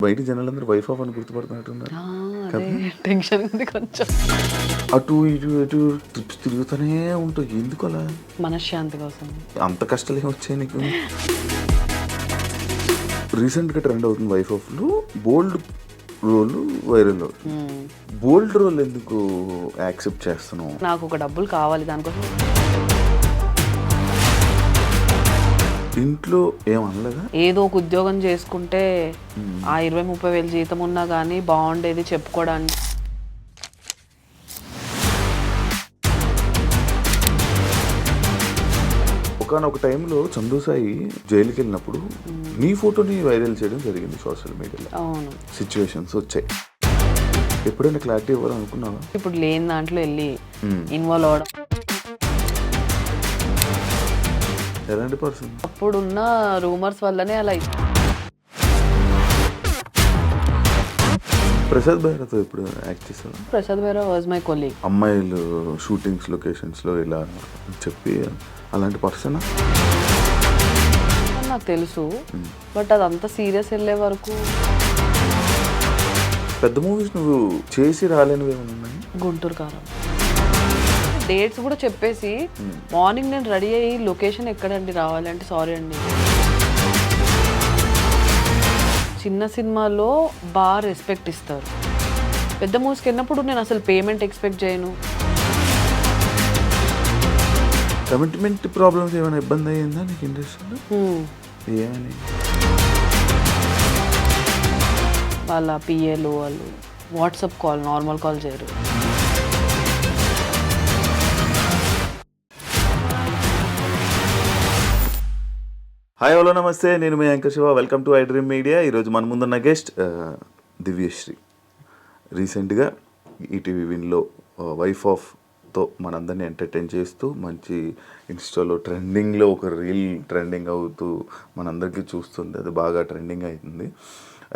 బయట జనాలందరూ wife of అని గుర్తుపడుతున్నట్టున్నారు. అదే టెన్షన్ ఉంది కొంచెం. అటు ఇటు ఇటు ట్రిప్స్ తిరుగుతూనే ఉంటాయి. ఎందుకు అలా? మనశ్శాంతి కోసం. అంత కష్టాలు ఏమి వచ్చాయి నీకు? రీసెంట్గా ట్రెండ్ అవుతుంది వైఫ్ ఆఫ్లో బోల్డ్ రోల్ వైరల్ అవుతుంది. బోల్డ్ రోల్ ఎందుకు యాక్సెప్ట్ చేస్తున్నావు? నాకు ఒక డబ్బులు కావాలి దానికోసం. ఇంట్లో ఏమనలేదా? ఏదో ఒక ఉద్యోగం చేసుకుంటే ఆ 20-30 వేలు జీతం ఉన్నా కానీ బాగుండేది చెప్పుకోవడానికి. ఒకనొక టైంలో చందు సాయి జైలుకి వెళ్ళినప్పుడు నీ ఫోటోని వైరల్ చేయడం జరిగింది సోషల్ మీడియాలో. అవును, సిచ్యువేషన్స్ వచ్చాయి. ఎప్పుడైనా క్లారిటీ ఇవ్వాలనుకున్నావా? ఇప్పుడు లేని దాంట్లో వెళ్ళి ఇన్వాల్వ్ అవడం. ఎలాంటి పర్సన్? అప్పుడున్న రూమర్స్ వల్లనే అలా. ప్రసాద్ బైరాతో ఇప్పుడు యాక్ట్ చేశాను. Prasad Baira was my colleague. అమ్మాయిలు షూటింగ్స్ లొకేషన్స్లో ఇలా చెప్పి అలాంటి పర్సనా? నాకు తెలుసు, బట్ అదంతా సీరియస్ వెళ్ళే వరకు. పెద్ద మూవీస్ నువ్వు చేసి రాలేనివి ఏమైనా ఉన్నాయి? గుంటూరు కారం డేట్స్ కూడా చెప్పేసి మార్నింగ్ నేను రెడీ అయ్యి లొకేషన్ ఎక్కడండి రావాలి అంటే సారీ అండి. చిన్న సినిమాలో బాగా రెస్పెక్ట్ ఇస్తారు. పెద్ద మూవీస్కి వెళ్ళినప్పుడు నేను అసలు పేమెంట్ ఎక్స్పెక్ట్ చేయను. కమిట్మెంట్ ప్రాబ్లమ్స్ ఏమైనా ఇబ్బంది అయ్యిందా నీకు ఇండస్ట్రీలో? ఏమని? వాళ్ళ పిఏలు వాళ్ళు వాట్సాప్ కాల్, నార్మల్ కాల్ చేయరు. హాయ్ హలో నమస్తే, నేను మీ anchor Shiva. Welcome to I dream media. ఈరోజు మన ముందున్న గెస్ట్ దివ్యశ్రీ. రీసెంట్గా ఈటీవీ విన్లో వైఫ్ ఆఫ్తో మనందరినీ ఎంటర్టైన్ చేస్తూ మంచి ఇన్స్టాలో ట్రెండింగ్లో ఒక రీల్ ట్రెండింగ్ అవుతూ మనందరికీ చూస్తుంది. అది బాగా ట్రెండింగ్ అవుతుంది.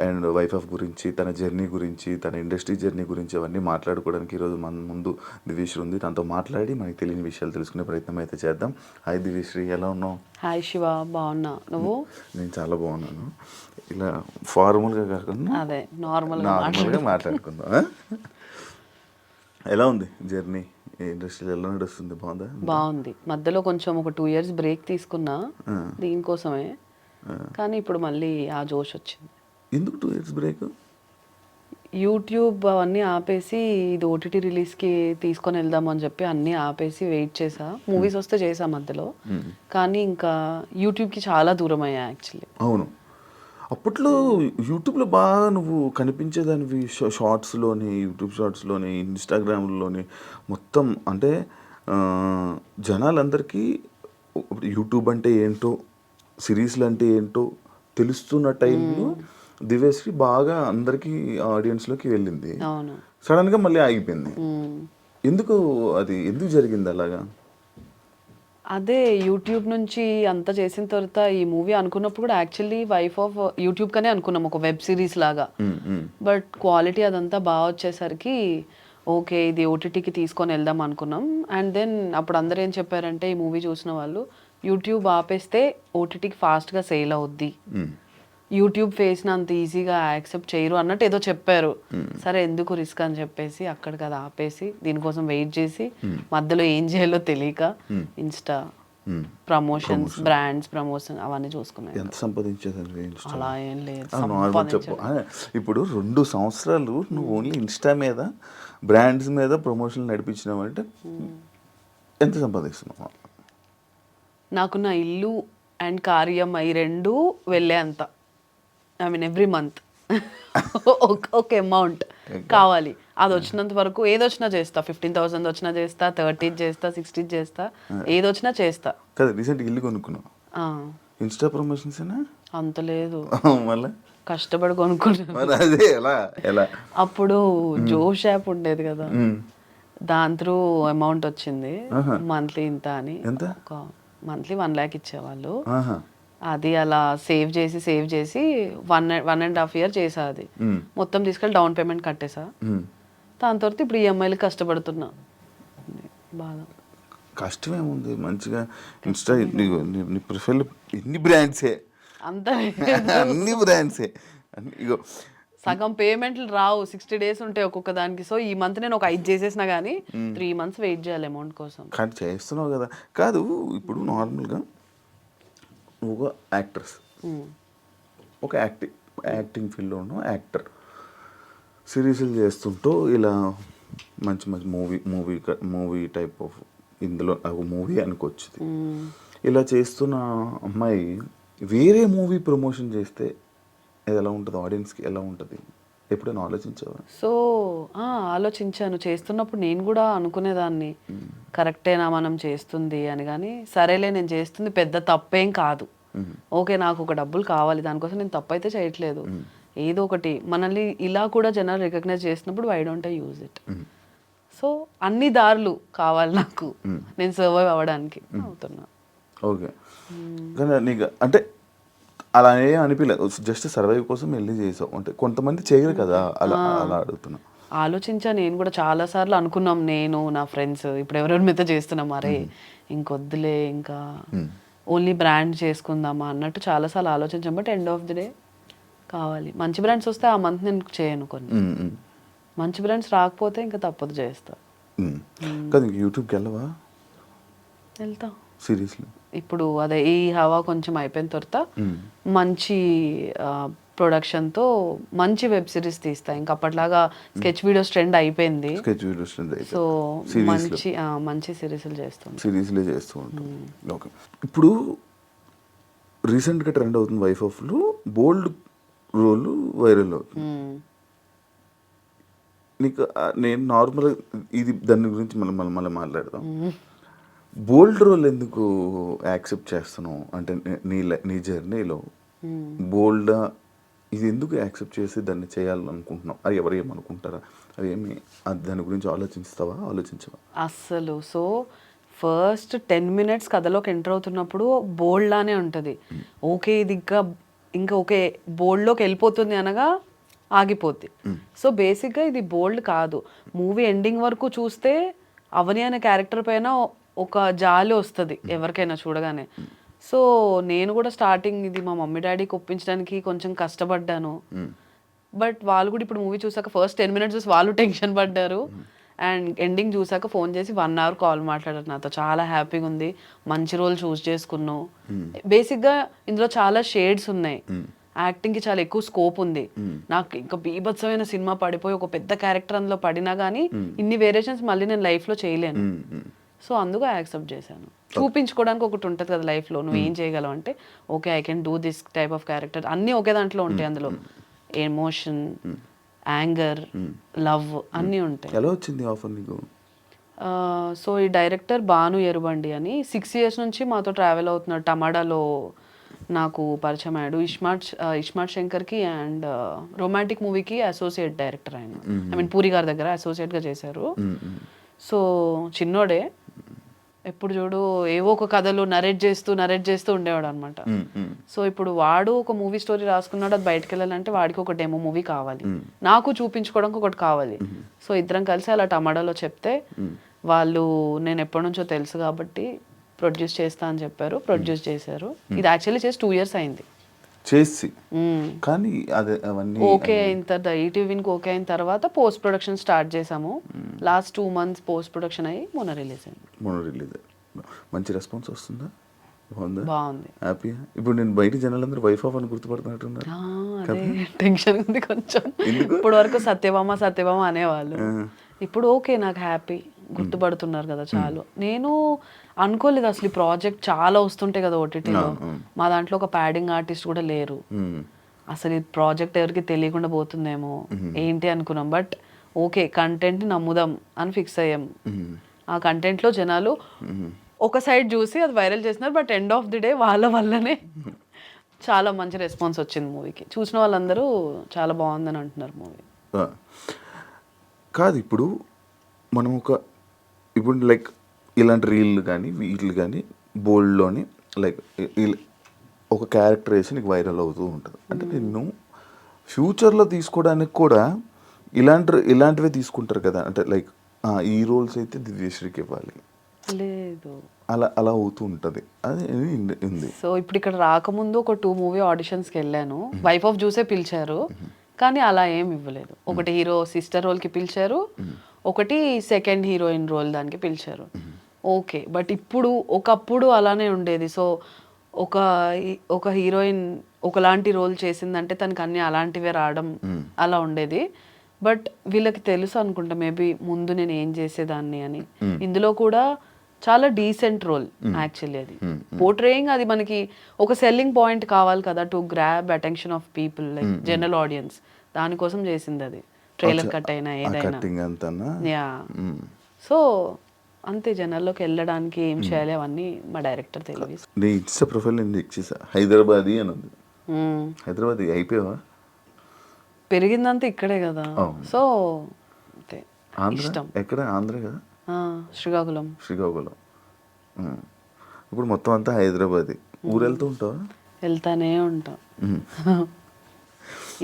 అండ్ వైఫ్ ఆఫ్ గురించి, తన జర్నీ గురించి, తన ఇండస్ట్రీ జర్నీ గురించి అవన్నీ మాట్లాడుకోవడానికి ఈరోజు మన ముందు దివ్యశ్రీ ఉంది. తనతో మాట్లాడి మనకి తెలియని విషయాలు తెలుసుకునే ప్రయత్నం అయితే చేద్దాం. హాయ్ దివ్యశ్రీ, ఎలా ఉన్నావు? హాయ్ శివ, బాగున్నా. నువ్వు? నేను చాలా బాగున్నాను. ఇలా ఫార్మల్గా కాకుండా అదే నార్మల్గా మాట్లాడుకుందాం. ఎలా ఉంది జర్నీ? ఇండస్ట్రీలో ఎలా నడుస్తుంది? బాగుందా? బాగుంది. మధ్యలో కొంచెం ఒక 2 years బ్రేక్ తీసుకున్నా దీనికోసమే, కానీ ఇప్పుడు మళ్ళీ ఆ జోష్ వచ్చింది. ఎందుకు 2 years బ్రేక్? యూట్యూబ్ అవన్నీ ఆపేసి ఇది ఓటీటీ రిలీజ్కి తీసుకొని వెళ్దాం అని చెప్పి అన్నీ ఆపేసి వెయిట్ చేసా. మూవీస్ వస్తే చేసా మధ్యలో, కానీ ఇంకా యూట్యూబ్కి చాలా దూరం అయ్యా యాక్చువల్లీ. అవును, అప్పట్లో యూట్యూబ్లో బాగా నువ్వు కనిపించేదానివి. షార్ట్స్లోని, యూట్యూబ్ షార్ట్స్లోని, ఇన్స్టాగ్రామ్లోని మొత్తం. అంటే జనాలందరికీ యూట్యూబ్ అంటే ఏంటో, సిరీస్లు అంటే ఏంటో తెలుస్తున్న టైంలో దివ్యశ్రీ బాగా అందరికీ ఆడియన్స్లోకి వెళ్ళింది. సడన్గా మళ్ళీ ఆగిపోయింది. ఎందుకు? అది ఎందుకు జరిగింది అలాగా? అదే యూట్యూబ్ నుంచి అంతా చేసిన తర్వాత ఈ మూవీ అనుకున్నప్పుడు కూడా యాక్చువల్లీ వైఫ్ ఆఫ్ యూట్యూబ్ కనే అనుకున్నాం, ఒక వెబ్ సిరీస్ లాగా. బట్ క్వాలిటీ అదంతా బాగా వచ్చేసరికి ఓకే ఇది ఓటీటీకి తీసుకొని వెళ్దాం అనుకున్నాం. అండ్ దెన్ అప్పుడు అందరూ ఏం చెప్పారంటే, ఈ మూవీ చూసిన వాళ్ళు యూట్యూబ్ ఆపేస్తే ఓటీటీకి ఫాస్ట్గా సేల్ అవుద్ది, యూట్యూబ్ ఫేస్ని అంత ఈజీగా యాక్సెప్ట్ చేయరు అన్నట్టు ఏదో చెప్పారు. సరే ఎందుకు రిస్క్ అని చెప్పేసి అక్కడికి అది ఆపేసి దీనికోసం వెయిట్ చేసి మధ్యలో ఏం చేయాలో తెలియక ఇన్స్టా ప్రమోషన్స్, బ్రాండ్స్ ప్రమోషన్ అవన్నీ చూసుకున్నాను. ఎంత సంపాదించేదాన్ని? అలా ఏం లేదు. చెప్పు. ఇప్పుడు 2 సంవత్సరాలు నువ్వు ఓన్లీ ఇన్స్టా మీద, బ్రాండ్స్ మీద ప్రమోషన్లు నడిపించినావు అంటే ఎంత సంపాదిస్తున్నావు? నాకు నా ఇల్లు అండ్ కార్యం అవి 2 వెళ్ళే అంత, ఐ మీన్ ఎవ్రీ మంత్ ఒక అమౌంట్ కావాలి. అది వచ్చినంత వరకు ఏది వచ్చినా చేస్తా. 15,000 వచ్చినా చేస్తా, 30 చేస్తా, 60 చేస్తా, ఏది వచ్చినా చేస్తా. కదా రీసెంట్గా ఇల్లు కొనుక్కున్నావు, ఇన్స్టా ప్రమోషన్స్ అంత లేదు, మళ్ళీ కష్టపడి కొనుక్కున్నాను. అదే ఎలా అప్పుడు జోష్ యాప్ ఉండేది కదా, దాని త్రూ అమౌంట్ వచ్చింది మంత్లీ ఇంత అని. ఒక మంత్లీ 1 lakh ఇచ్చేవాళ్ళు. అది అలా సేవ్ చేసి 1.5 year చేసా. అది మొత్తం తీసుకెళ్ళి డౌన్ పేమెంట్ కట్టేసా. దాని తర్వాత ఇప్పుడు ఈఎంఐలు కష్టపడుతున్నా. బాధ. కష్టమేముంది, మంచిగా ఇన్స్టా నీ ప్రొఫైల్ ఎన్ని బ్రాండ్సే, అంతా అన్ని బ్రాండ్సే. ఇగో సగం పేమెంట్లు రావు, 60 days ఉంటాయి ఒక్కొక్క దానికి. సో ఈ మంత్ నేను ఒక 5 చేసేసినా కానీ 3 months వెయిట్ చేయాలి అమౌంట్ కోసం. కానీ చేస్తున్నావు కదా. కాదు ఇప్పుడు నార్మల్గా నువ్వు ఒక యాక్ట్రెస్, ఒక యాక్టింగ్ ఫీల్డ్లో ఉన్న యాక్టర్, సిరీస్లు చేస్తుంటూ ఇలా మంచి మంచి మూవీ టైప్ ఆఫ్, ఇందులో ఒక మూవీ అనుకోవచ్చు, ఇలా చేస్తున్న అమ్మాయి వేరే మూవీ ప్రమోషన్ చేస్తే అది ఎలా ఉంటుంది, ఆడియన్స్కి ఎలా ఉంటుంది, ఎప్పుడైనా ఆలోచించావా? సో ఆలోచించాను. చేస్తున్నప్పుడు నేను కూడా అనుకునేదాన్ని, కరెక్టేనా మనం చేస్తుంది అని. కానీ సరేలే, నేను చేస్తుంది పెద్ద తప్పేం కాదు, ఓకే నాకు ఒక డబ్బులు కావాలి, దానికోసం నేను తప్పు అయితే చేయట్లేదు. ఏదో ఒకటి మనల్ని ఇలా కూడా జనాలు రికగ్నైజ్ చేసినప్పుడు why don't I use it. So అన్ని దారులు కావాలి నాకు, నేను సర్వైవ్ అవ్వడానికి అవుతున్నా. ఓకే, కానీ నీకు అంటే అలా ఏం అనిపించలేదు, జస్ట్ సర్వైవ్ కోసం వెళ్ళి చేసావు అంటే? కొంతమంది చేయరు కదా, అలా అలా అడుగుతున్నా. ఆలోచించా నేను కూడా చాలా సార్లు అనుకున్నాం, నేను నా ఫ్రెండ్స్ ఇప్పుడు ఎవరెవరి మీద చేస్తున్నాం, అరే ఇంకొద్దులే, ఇంకా ఓన్లీ బ్రాండ్ చేసుకుందామా అన్నట్టు చాలాసార్లు ఆలోచించాం. But end of the day కావాలి, మంచి బ్రాండ్స్ వస్తే ఆ మంత్ నేను చేయను, కొన్ని మంచి బ్రాండ్స్ రాకపోతే ఇంకా తప్పదు చేస్తా. కదా యూట్యూబ్కి వెళ్ళవా? వెళ్తా సీరియస్లీ. ఇప్పుడు అదే ఈ హవా కొంచెం అయిపోయిన తర్వాత మంచి ప్రొడక్షన్తో మంచి వెబ్ సిరీస్ తీస్తా. ఇంకా అప్పట్లాగా స్కెచ్ వీడియోస్ ట్రెండ్ అయిపోయింది, సో మంచి సిరీస్లు చేస్తాం, సిరీస్లే చేస్తూ ఉంటాం. ఓకే, ఇప్పుడు రీసెంట్గా ట్రెండ్ అవుతుంది వైఫ్ ఆఫ్లో బోల్డ్ రోల్ వైరల్ అవుతుంది. నీకు నేను నార్మల్ ఇది దాని గురించి మళ్ళీ మాట్లాడదాం. బోల్డ్ రోల్ ఎందుకు యాక్సెప్ట్ చేస్తున్నావు అంటే నీ జర్నీలో బోల్డ్ ఇది ఎందుకు యాక్సెప్ట్ చేసి దాన్ని చేయాలనుకుంటున్నావు? అది ఎవరు ఏమనుకుంటారా, అవి ఏమి దాని గురించి ఆలోచించవా అస్సలు? సో ఫస్ట్ 10 minutes కథలోకి ఎంటర్ అవుతున్నప్పుడు బోల్డ్ లానే ఉంటుంది. ఓకే ఇది ఇంకా ఓకే బోల్డ్లోకి వెళ్ళిపోతుంది అనగా ఆగిపోద్ది. సో బేసిక్గా ఇది బోల్డ్ కాదు. మూవీ ఎండింగ్ వరకు చూస్తే అవని అనే క్యారెక్టర్ పైన ఒక జాలి వస్తుంది ఎవరికైనా చూడగానే. సో నేను కూడా స్టార్టింగ్ ఇది మా మమ్మీ డాడీకి ఒప్పించడానికి కొంచెం కష్టపడ్డాను. బట్ వాళ్ళు కూడా ఇప్పుడు మూవీ చూసాక ఫస్ట్ 10 minutes చూసి వాళ్ళు టెన్షన్ పడ్డారు. అండ్ ఎండింగ్ చూసాక ఫోన్ చేసి 1 hour కాల్ మాట్లాడారు నాతో. చాలా హ్యాపీగా ఉంది, మంచి రోల్ చూస్ చేసుకున్నావు. బేసిక్గా ఇందులో చాలా షేడ్స్ ఉన్నాయి, యాక్టింగ్కి చాలా ఎక్కువ స్కోప్ ఉంది. నాకు ఇంకా బీభత్సమైన సినిమా పడిపోయి ఒక పెద్ద క్యారెక్టర్ అందులో పడినా కానీ ఇన్ని వేరియేషన్స్ మళ్ళీ నేను లైఫ్లో చేయలేను. సో అందుకు యాక్సెప్ట్ చేశాను. చూపించుకోవడానికి ఒకటి ఉంటుంది కదా లైఫ్లో, నువ్వు ఏం చేయగలవు అంటే okay I can do this type of character. అన్నీ ఒకే దాంట్లో ఉంటాయి, అందులో ఎమోషన్, యాంగర్, లవ్ అన్నీ ఉంటాయి. ఎలా వచ్చింది ఆఫర్ నీకు? సో ఈ డైరెక్టర్ భాను ఎరుబండి అని 6 years నుంచి మాతో ట్రావెల్ అవుతున్నాడు. టమాడాలో నాకు పరిచయం అయ్యాడు. ఇస్మార్ట్ శంకర్కి అండ్ రొమాంటిక్ మూవీకి అసోసియేట్ డైరెక్టర్ ఆయన. ఐ మీన్ పూరి గారి దగ్గర అసోసియేట్గా చేశారు. సో చిన్నోడే, ఎప్పుడు చూడు ఏవో ఒక కథలు నరేట్ చేస్తూ ఉండేవాడు అనమాట. సో ఇప్పుడు వాడు ఒక మూవీ స్టోరీ రాసుకున్నాడు, అది బయటకు వెళ్ళాలంటే వాడికి ఒక డెమో మూవీ కావాలి, నాకు చూపించుకోవడానికి ఒకటి కావాలి. సో ఇద్దరం కలిసి అలా టమాటాలో చెప్తే వాళ్ళు నేను ఎప్పటి నుంచో తెలుసు కాబట్టి ప్రొడ్యూస్ చేస్తా అని చెప్పారు. ప్రొడ్యూస్ చేశారు. ఇది యాక్చువల్లీ చేసి 2 years అయింది చేసి. కానీ అదే అవన్నీ ఓకే అయిన తర్వాత ఈటీవీకి ఓకే అయిన తర్వాత పోస్ట్ ప్రొడక్షన్ స్టార్ట్ చేసాము. లాస్ట్ 2 months పోస్ట్ ప్రొడక్షన్ అయ్యి మొన్న రిలీజ్ అయింది. మంచి రెస్పాన్స్ వస్తుందా? బాగుంది, హ్యాపీ. ఇప్పుడు నేను బయట జనాలందరూ వైఫ్ ఆఫ్ అని గుర్తుపడుతున్నట్టున్నారు. టెన్షన్ ఉంది కొంచెం. ఇప్పుడు వరకు సత్యభామ అనేవాళ్ళు, ఇప్పుడు ఓకే నాకు హ్యాపీ, గుర్తుపడుతున్నారు కదా చాలు. నేను అనుకోలేదు అసలు ఈ ప్రాజెక్ట్ చాలా వస్తుంటాయి కదా ఓటీటీలో, మా దాంట్లో ఒక ప్యాడింగ్ ఆర్టిస్ట్ కూడా లేరు. అసలు ఈ ప్రాజెక్ట్ ఎవరికి తెలియకుండా పోతుందేమో ఏంటి అనుకున్నాం. బట్ ఓకే కంటెంట్ నమ్ముదాం అని ఫిక్స్ అయ్యాం. ఆ కంటెంట్లో జనాలు ఒక సైడ్ చూసి అది వైరల్ చేస్తున్నారు. But end of the day వాళ్ళ వల్లనే చాలా మంచి రెస్పాన్స్ వచ్చింది మూవీకి. చూసిన వాళ్ళందరూ చాలా బాగుందని అంటున్నారు మూవీ. కాదు ఇప్పుడు మనం ఇప్పుడు లైక్ ఇలాంటి రీల్ కానీ వీటిలు కానీ బోల్డ్లోని లైక్ ఒక క్యారెక్టర్ వేసి నీకు వైరల్ అవుతూ ఉంటుంది. అంటే నిన్ను ఫ్యూచర్లో తీసుకోవడానికి కూడా ఇలాంటివే తీసుకుంటారు కదా. అంటే లైక్ ఈ రోల్స్ అయితే దివ్యశ్రీకి ఇవ్వాలి, లేదు అలా అవుతూ ఉంటుంది. అది ఉంది. సో ఇప్పుడు ఇక్కడ రాకముందు ఒక 2 movie ఆడిషన్స్కి వెళ్ళాను. వైఫ్ ఆఫ్ చూసే పిలిచారు, కానీ అలా ఏం ఇవ్వలేదు. ఒకటి హీరో సిస్టర్ రోల్కి పిలిచారు, ఒకటి సెకండ్ హీరోయిన్ రోల్ దానికి పిలిచారు. ఓకే, బట్ ఇప్పుడు ఒకప్పుడు అలానే ఉండేది. సో ఒక హీరోయిన్ ఒకలాంటి రోల్ చేసిందంటే తనకి అన్ని అలాంటివే రావడం అలా ఉండేది. బట్ వీళ్ళకి తెలుసు అనుకుంటా మేబీ ముందు నేను ఏం చేసేదాన్ని అని. ఇందులో కూడా చాలా డీసెంట్ రోల్ యాక్చువల్లీ. అది పోర్ట్రేయింగ్ అది మనకి ఒక సెల్లింగ్ పాయింట్ కావాలి కదా, to grab attention of people, like general audience. దానికోసం చేసింది అది, ట్రైలర్ కట్ అయినా ఏదైనా. యా, సో అంతే, జనాల్లోకి వెళ్ళడానికి ఏం చేయాలి అవన్నీ మా డైరెక్టర్ తెలివి. నీ ఇన్స్టా ప్రొఫైల్ నేను చెక్ చేసా, హైదరాబాదీ అని ఉంది. హైదరాబాదీ అయిపోయావా? పెరిగిందంతా ఇక్కడే కదా, సో అంతే. ఇష్టం ఎక్కడ? ఆంధ్ర కదా, శ్రీకాకుళం. శ్రీకాకుళం. ఇప్పుడు మొత్తం అంతా హైదరాబాదీ. ఊరు వెళ్తూ ఉంటావా? వెళ్తానే ఉంటాం.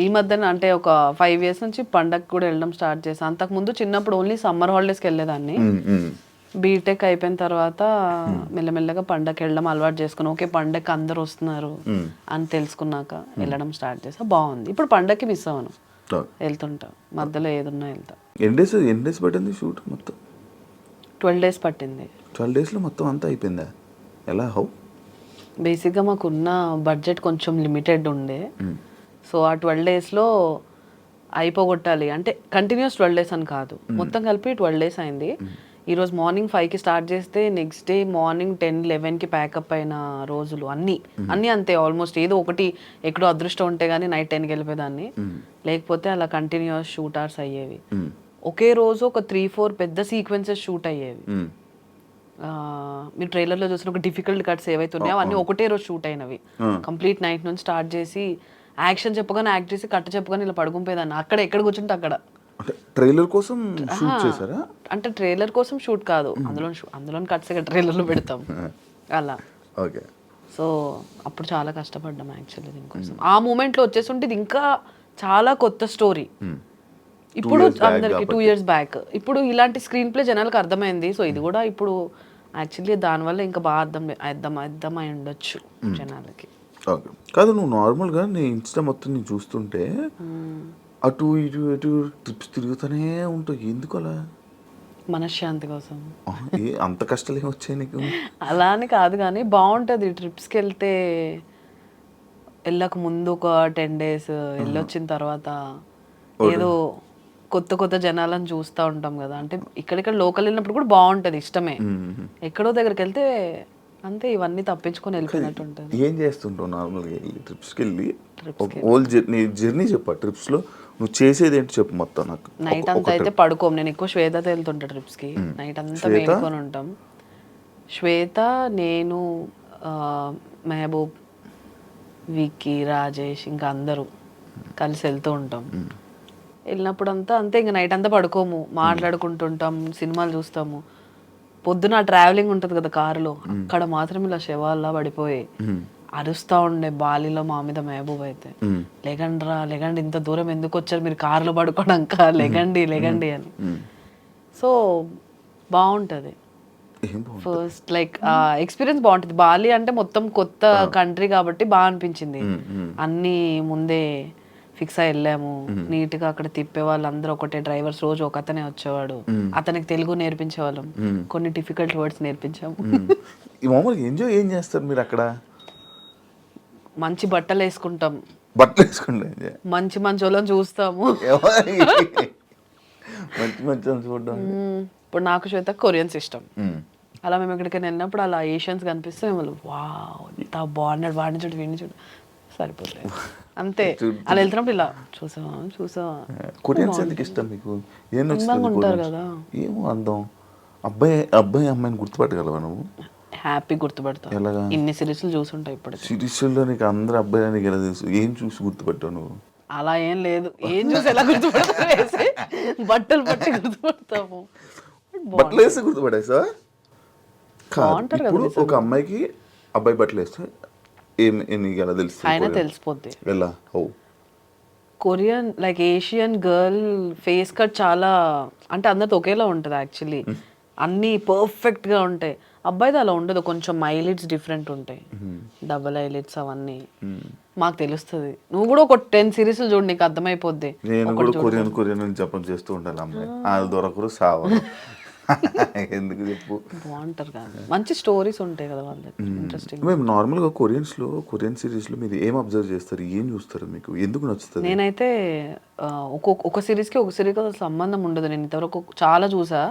ఈ మధ్యన అంటే ఒక 5 years నుంచి పండగ కూడా వెళ్ళడం స్టార్ట్ చేశాను. అంతకుముందు చిన్నప్పుడు ఓన్లీ సమ్మర్ హాలిడేస్కి వెళ్ళేదాన్ని. బీటెక్ అయిపోయిన తర్వాత మెల్లమెల్లగా పండగకి వెళ్ళడం అలవాటు చేసుకున్నాం. ఓకే, పండగకి అందరు వస్తున్నారు అని తెలుసుకున్నాక వెళ్ళడం స్టార్ట్ చేసా. బాగుంది. ఇప్పుడు పండగకి మిస్ అవ్వను, వెళ్తుంటా. మధ్యలో ఏదున్నా వెళ్తా. ఎన్ని డేస్ పట్టింది షూట్ మొత్తం? 12 days పట్టింది. 12 daysలో మొత్తం అంతా అయిపోయిందా? ఎలా? హౌ? బేసిక్గా మాకున్న బడ్జెట్ కొంచెం లిమిటెడ్ ఉండే. సో ఆ 12 daysలో అయిపోగొట్టాలి అంటే కంటిన్యూస్ 12 days అని కాదు, మొత్తం కలిపి 12 days అయింది. ఈరోజు మార్నింగ్ 5కి స్టార్ట్ చేస్తే నెక్స్ట్ డే మార్నింగ్ 10-11కి ప్యాకప్ అయిన రోజులు అన్నీ అంతే. ఆల్మోస్ట్ ఏదో ఒకటి ఎక్కడో అదృష్టం ఉంటే కానీ నైట్ 10కి వెళ్ళిపోయేదాన్ని, లేకపోతే అలా కంటిన్యూస్ షూట్ అవర్స్ అయ్యేవి. ఒకే రోజు ఒక 3-4 పెద్ద సీక్వెన్సెస్ షూట్ అయ్యేవి. మీరు ట్రైలర్లో చూసిన ఒక డిఫికల్ట్ కట్స్ ఏవైతే ఉన్నాయో అవన్నీ ఒకటే రోజు షూట్ అయినవి. కంప్లీట్ నైట్ నుంచి స్టార్ట్ చేసి యాక్షన్ చెప్పగానే యాక్ట్ చేసి కట్ట చెప్పగానే ఇలా పడుకుంపోయేదాన్ని. అక్కడ ఎక్కడ కూర్చుంటే అక్కడ. ట్రైలర్ కోసం షూట్ చేశారా? అంటే ట్రైలర్ కోసం షూట్ కాదు, అందులో కట్స్ ట్రైలర్లో పెడతాం అలా. ఓకే. సో అప్పుడు చాలా కష్టపడ్డాం యాక్చువల్లీ దీనికోసం. ఆ మూమెంట్లో వచ్చేస్తుంటే ఇది ఇంకా చాలా కొత్త స్టోరీ. ఇప్పుడు అందరికి 2 years బ్యాక్ ఇప్పుడు ఇలాంటి స్క్రీన్ ప్లే జనాలకు అర్థమైంది. సో ఇది కూడా ఇప్పుడు యాక్చువల్లీ దానివల్ల ఇంకా బాగా అర్థమై ఉండొచ్చు జనాలకి. ఓకే. కాదు, నువ్వు నార్మల్గా నీ ఇన్స్టా మొత్తం నేను చూస్తుంటే అటు ఇటు ట్రిప్స్ తిరుగుతూనే ఉంటావు, ఎందుకు అలా? మనశ్శాంతి కోసం. అంత కష్టాలు ఏమి వచ్చాయి నీకు? అలా అని కాదు కానీ బాగుంటుంది ట్రిప్స్కి వెళ్తే. వెళ్ళక ముందు ఒక 10 days వెళ్ళొచ్చిన తర్వాత ఏదో కొత్త జనాలను చూస్తూ ఉంటాం కదా. అంటే ఇక్కడిక్కడ లోకల్ వెళ్ళినప్పుడు కూడా బాగుంటుంది, ఇష్టమే. ఎక్కడో దగ్గరికి వెళ్తే అంతే, ఇవన్నీ తప్పించుకొని వెళ్ళిపోయినట్టు ఉంటుంది. ఏం చేస్తుంటావు నార్మల్గా ట్రిప్స్కి వెళ్ళి? ఓల్ జర్నీ చెప్పా, ట్రిప్స్లో నువ్వు చేసేది ఏంటి చెప్పు మొత్తం నాకు. నైట్ అంతా అయితే పడుకోం. నేను ఎక్కువ శ్వేతతో వెళ్తుంటా ట్రిప్స్కి. నైట్ అంతా మేలుకొని ఉంటాం. శ్వేత, నేను, మెహబూబ్, విక్కీ, రాజేష్, ఇంకా అందరూ కలిసి వెళ్తూ ఉంటాం. వెళ్ళినప్పుడు అంతా అంతే, ఇంకా నైట్ అంతా పడుకోము, మాట్లాడుకుంటుంటాం, సినిమాలు చూస్తాము. పొద్దున ట్రావెలింగ్ ఉంటుంది కదా కారులో, అక్కడ మాత్రం ఇలా శవాల్లా పడిపోయి అరుస్తా ఉండే. బాలిలో మా మీద మెహబూబ్ అయితే, లెగండి ఇంత దూరం ఎందుకు వచ్చారు మీరు కారులో పడుకోవడాక, లెగండి అని. సో బాగుంటుంది. ఫస్ట్ లైక్ ఎక్స్పీరియన్స్ బాగుంటుంది. బాలి అంటే మొత్తం కొత్త కంట్రీ కాబట్టి బాగా అనిపించింది. అన్నీ ముందే ఫిక్స్ అయి వెళ్ళాము. నీట్గా అక్కడ తిప్పే వాళ్ళందరూ ఒకటే డ్రైవర్స్, రోజు ఒక అతనే వచ్చేవాడు. అతనికి తెలుగు నేర్పించేవాళ్ళం, కొన్ని డిఫికల్ట్ వర్డ్స్ నేర్పించాము. మామూలుగా ఎంజాయ్ ఏం చేస్తారు మీరు అక్కడ? మంచి బట్టలు వేసుకుంటాం, మంచి వాళ్ళని చూస్తాము. ఇప్పుడు నాకు శ్వేత కొరియన్స్ ఇష్టం. అలా మేము ఎక్కడికైనా వెళ్ళినప్పుడు అలా ఏషియన్స్ కనిపిస్తే మేము వావ్ ఇంత బాగున్నాడు, వాడిని చూడు వీడిని చూడు, సరిపోతుంది అంతే. అలా వెళ్తున్నప్పుడు ఇలా చూసావా. కొరియన్స్ ఎందుకు ఇష్టం మీకు? ఉంటారు కదా, ఏమో అందం. అబ్బాయి అమ్మాయిని గుర్తుపట్టగలవా నువ్వు? హ్యాపీ గుర్తుపడతావు. ఎలాగా? ఇన్ని సిరీస్లు చూసుంటావు. ఇప్పుడు సిరీస్లో నీకు అందరు అబ్బాయి నీకు ఎలా తెలుసు? ఏం చూసి గుర్తుపట్టావు నువ్వు? అలా ఏం లేదు, ఏం చూసి ఎలా గుర్తుపడతావు? బట్టలు పట్టి గుర్తుపడతాము. బట్టలు వేస్తే గుర్తుపడేసా? ఇప్పుడు ఒక అమ్మాయికి అబ్బాయి బట్టలు వేస్తే నీకు ఎలా తెలుస్తుంది? ఆయన తెలిసిపోద్ది. ఎలా? Korean like Asian girl face cut చాలా అంటే అందరితో ఒకేలా ఉంటుంది యాక్చువల్లీ. అన్నీ పర్ఫెక్ట్గా ఉంటాయి. అబ్బాయిది అలా ఉండదు, కొంచెం ఐలిడ్స్ డిఫరెంట్ ఉంటాయి, డబల్ ఐలిడ్స్ అవన్నీ. మాకు తెలుస్తుంది. నువ్వు కూడా ఒక 10 సిరీస్లు చూడు, నీకు అర్థమైపోద్ది. నేను కూడా కొరియన్ అని జపం చేస్తూ ఉండాలి అమ్మాయి, అది దొరకరు సావరు. ఎందుకు చెప్పు, బాగుంటారు కదా, మంచి స్టోరీస్ ఉంటాయి కదా వాళ్ళకి, ఇంట్రెస్టింగ్. మేము నార్మల్గా కొరియన్ సిరీస్లో మీరు ఏం అబ్జర్వ్ చేస్తారు, ఏం చూస్తారు, మీకు ఎందుకు నచ్చుతుంది? నేనైతే ఒక సిరీస్కి ఒక సిరీస్కి అసలు సంబంధం ఉండదు. నేను ఇంతవరకు చాలా చూసా,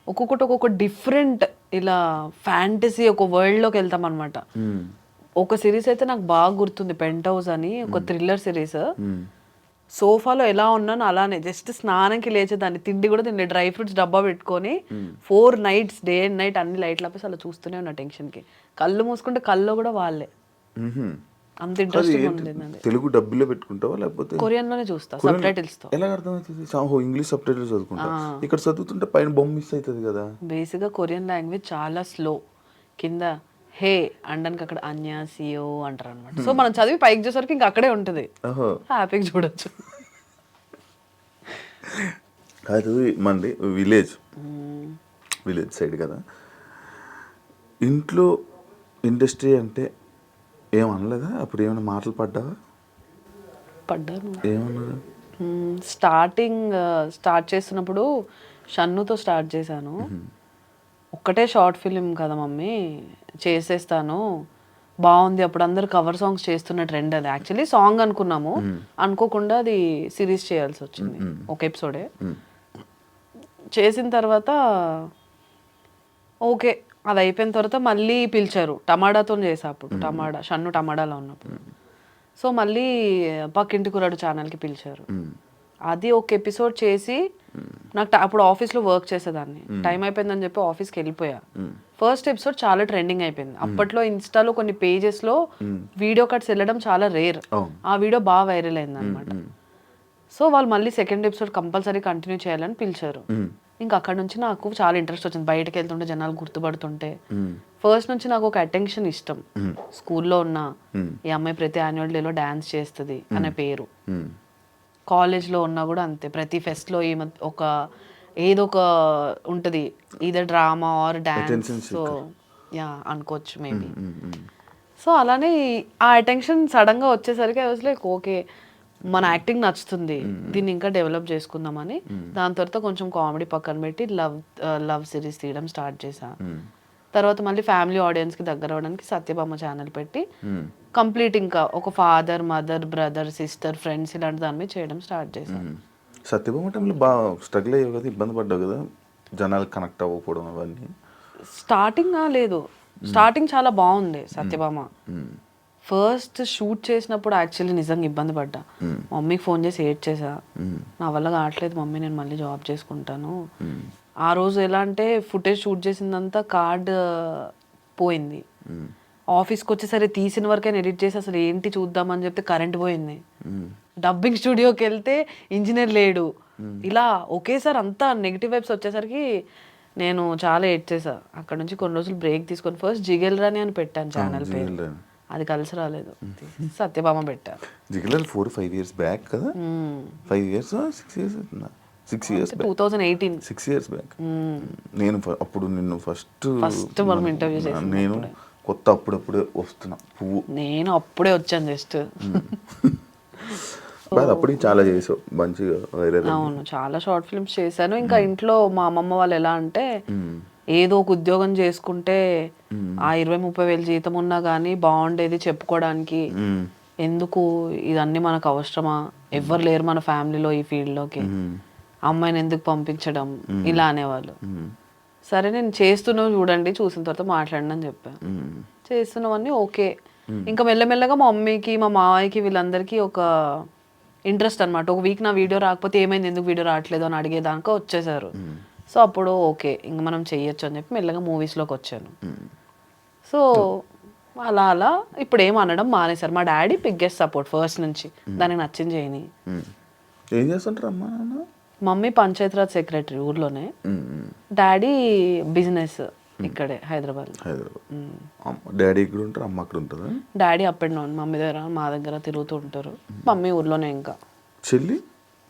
ఒక్కొక్కటి ఒక్కొక్క డిఫరెంట్ ఇలా ఫ్యాంటసీ ఒక వరల్డ్లోకి వెళ్తాం అనమాట. ఒక సిరీస్ అయితే నాకు బాగా గుర్తుంది, పెంట్ హౌస్ అని, ఒక థ్రిల్లర్ సిరీస్. సోఫాలో ఎలా ఉన్నాను అలానే జస్ట్ స్నానంకి లేచేదాన్ని, తిండి కూడా తిండి, డ్రై ఫ్రూట్స్ డబ్బా పెట్టుకొని 4 nights డే అండ్ నైట్ అన్ని లైట్లు ఆపేసి అలా చూస్తూనే ఉన్నా టెన్షన్కి. కళ్ళు మూసుకుంటే కళ్ళు కూడా వాళ్ళే, అంత ఇంట్రెస్టింగ్ ఉంది. తెలుగు డబ్బులో పెట్టుకుంటావా లేకపోతే కొరియన్లోనే చూస్తా సబ్ టైటిల్స్తో. ఎలా అర్థమవుతుంది? ఇంగ్లీష్ సబ్ టైటిల్స్ చదువుకుంటా, ఇక్కడ చదువుతుంటే పైన బొమ్మ మిస్ అవుతుంది కదా. బేసిక్గా కొరియన్ లాంగ్వేజ్ చాలా స్లో, కింద హే అనడానికి అక్కడ అన్యాసియో అంటారు అనమాట. సో మనం చదివి పైకి చూసరికి ఇంకా అక్కడే ఉంటుంది, హ్యాపీగా చూడొచ్చు. అది మంది విలేజ్ సైడ్ కదా, ఇంట్లో ఇండస్ట్రీ అంటే ఏమనలేదా? అప్పుడు ఏమైనా మాటలు పడ్డావా? పడ్డాను. ఏమన్నారు? స్టార్ట్ చేస్తున్నప్పుడు షన్నుతో స్టార్ట్ చేశాను. ఒక్కటే షార్ట్ ఫిలిం కదా మమ్మీ, చేసేస్తాను, బాగుంది. అప్పుడు అందరు కవర్ సాంగ్స్ చేస్తున్న ట్రెండ్ అది. యాక్చువల్లీ సాంగ్ అనుకున్నాము, అనుకోకుండా అది సిరీస్ చేయాల్సి వచ్చింది, ఒక ఎపిసోడే. చేసిన తర్వాత ఓకే, అది అయిపోయిన తర్వాత మళ్ళీ పిలిచారు, టమాటాతో చేసా అప్పుడు, షన్ను టమాటాలో ఉన్నప్పుడు. సో మళ్ళీ పక్కింటి కురాడు ఛానల్కి పిలిచారు. అది ఒక ఎపిసోడ్ చేసి నాకు అప్పుడు ఆఫీస్లో వర్క్ చేసేదాన్ని, టైం అయిపోయిందని చెప్పి ఆఫీస్కి వెళ్ళిపోయా. ఫస్ట్ ఎపిసోడ్ చాలా ట్రెండింగ్ అయిపోయింది. అప్పట్లో ఇన్స్టాలో కొన్ని పేజెస్లో వీడియో కట్స్ వెళ్ళడం చాలా రేర్, ఆ వీడియో బాగా వైరల్ అయింది అనమాట. సో వాళ్ళు మళ్ళీ సెకండ్ ఎపిసోడ్ కంపల్సరీ కంటిన్యూ చేయాలని పిలిచారు. ఇంకా అక్కడ నుంచి నాకు చాలా ఇంట్రెస్ట్ వచ్చింది, బయటకు వెళ్తుంటే జనాలు గుర్తుపడుతుంటే. ఫస్ట్ నుంచి నాకు ఒక అటెన్షన్ ఇష్టం. స్కూల్లో ఉన్న ఈ అమ్మాయి ప్రతి యాన్యువల్ డేలో డాన్స్ చేస్తుంది అనే పేరు, కాలేజ్లో ఉన్నా కూడా అంతే, ప్రతి ఫెస్ట్లో ఒక ఏదో ఒక ఉంటుంది, either drama or dance. So ya అనుకోవచ్చు మేబీ. సో అలానే ఆ అటెన్షన్ సడన్గా వచ్చేసరికి ఐ వాజ్ లైక్ ఓకే, మన యాక్టింగ్ నచ్చుతుంది, దీన్ని ఇంకా డెవలప్ చేసుకుందామని. దాని తర్వాత కొంచెం కామెడీ పక్కన పెట్టి లవ్ సిరీస్ తీయడం స్టార్ట్ చేశా. తర్వాత మళ్ళీ ఫ్యామిలీ ఆడియన్స్కి దగ్గర అవ్వడానికి సత్యభామ ఛానల్ పెట్టి కంప్లీట్ ఇంకా ఒక father, mother, brother, sister, friends ఇలాంటి దాని మీద చేయడం స్టార్ట్ చేశాను. సత్యభామ టైంలో బాగా స్ట్రగుల్ అయ్యావు కదా, ఇబ్బంది పడ్డావు కదా, జనాలు కనెక్ట్ అవ్వకపోవడం అవన్నీ? స్టార్టింగ్ చాలా బాగుంది సత్యభామ. ఫస్ట్ షూట్ చేసినప్పుడు యాక్చువల్లీ నిజంగా ఇబ్బంది పడ్డా. మమ్మీకి ఫోన్ చేసి ఏడ్ చేసా, నా వల్ల కావట్లేదు మమ్మీ, నేను మళ్ళీ జాబ్ చేసుకుంటాను. ఆ రోజు ఎలా అంటే ఫుటేజ్ షూట్ చేసిందంతా కార్డ్ పోయింది. ఆఫీస్కి వచ్చేసరి తీసిన వరకైనా ఎడిట్ చేసి అసలు ఏంటి చూద్దామని చెప్తే కరెంట్ పోయింది. డబ్బింగ్ స్టూడియోకి వెళ్తే ఇంజనీర్ లేడు. ఇలా ఒకేసారి అంతా నెగిటివ్ వైబ్స్ వచ్చేసరికి నేను చాలా ఎడ్ చేసా. అక్కడ నుంచి కొన్ని రోజులు బ్రేక్ తీసుకొని ఫస్ట్ జిగెల్ రాని అని పెట్టాను ఛానల్ పేరు, అది కలిసి రాలేదు, సత్యభామ పెట్టా. జిగెల్ 4-5 years బ్యాక్ కదా, 5 years 6 years 2018 6 years బ్యాక్. నేను అప్పుడు నిన్ను ఫస్ట్ మనం ఇంటర్వ్యూ చేసాను. నేను కొత్త అప్పుడప్పుడే వస్తున్నా పువ్వు, నేను అప్పుడే వచ్చాను జస్ట్. అప్పటికి చాలా చేసావు మంచిగా వైరల్. అవును, చాలా షార్ట్ ఫిల్మ్స్ చేశాను. ఇంకా ఇంట్లో మా అమ్మమ్మ వాళ్ళు ఎలా అంటే ఏదో ఒక ఉద్యోగం చేసుకుంటే ఆ 20-30 వేలు జీతం ఉన్నా కానీ బాగుండేది చెప్పుకోవడానికి, ఎందుకు ఇదన్నీ మనకు అవసరమా, ఎవ్వరు లేరు మన ఫ్యామిలీలో ఈ ఫీల్డ్లోకి, అమ్మాయిని ఎందుకు పంపించడం, ఇలా అనేవాళ్ళు. సరే నేను చేస్తున్నావు చూడండి, చూసిన తర్వాత మాట్లాడండి అని చెప్పాను. చేస్తున్నామని ఓకే. ఇంకా మెల్లమెల్లగా మా మమ్మీకి, మా మావయ్యకి, వీళ్ళందరికీ ఒక ఇంట్రెస్ట్ అనమాట. ఒక వీక్ నా వీడియో రాకపోతే ఏమైంది, ఎందుకు వీడియో రావట్లేదు అని అడిగేదాకా వచ్చేసారు. సో అప్పుడు ఓకే ఇంక మనం చెయ్యొచ్చు అని చెప్పి మెల్లగా మూవీస్లోకి వచ్చాను. సో అలా అలా ఇప్పుడు ఏం అనడం మానేశారు. మా డాడీ బిగ్గెస్ట్ సపోర్ట్ ఫస్ట్ నుంచి, దానికి నచ్చింది చేయని. ఏం చేస్తుంటారు అమ్మా నాన్న? మమ్మీ పంచాయతీరాజ్ సెక్రటరీ ఊర్లోనే, డాడీ బిజినెస్ ఇక్కడే హైదరాబాద్. డాడీ ఇక్కడ ఉంటారు, అమ్మ అక్కడ ఉంటుందా? Daddy up and down, mummy దగ్గర మా దగ్గర తిరుగుతూ ఉంటారు. మమ్మీ ఊర్లోనే. ఇంకా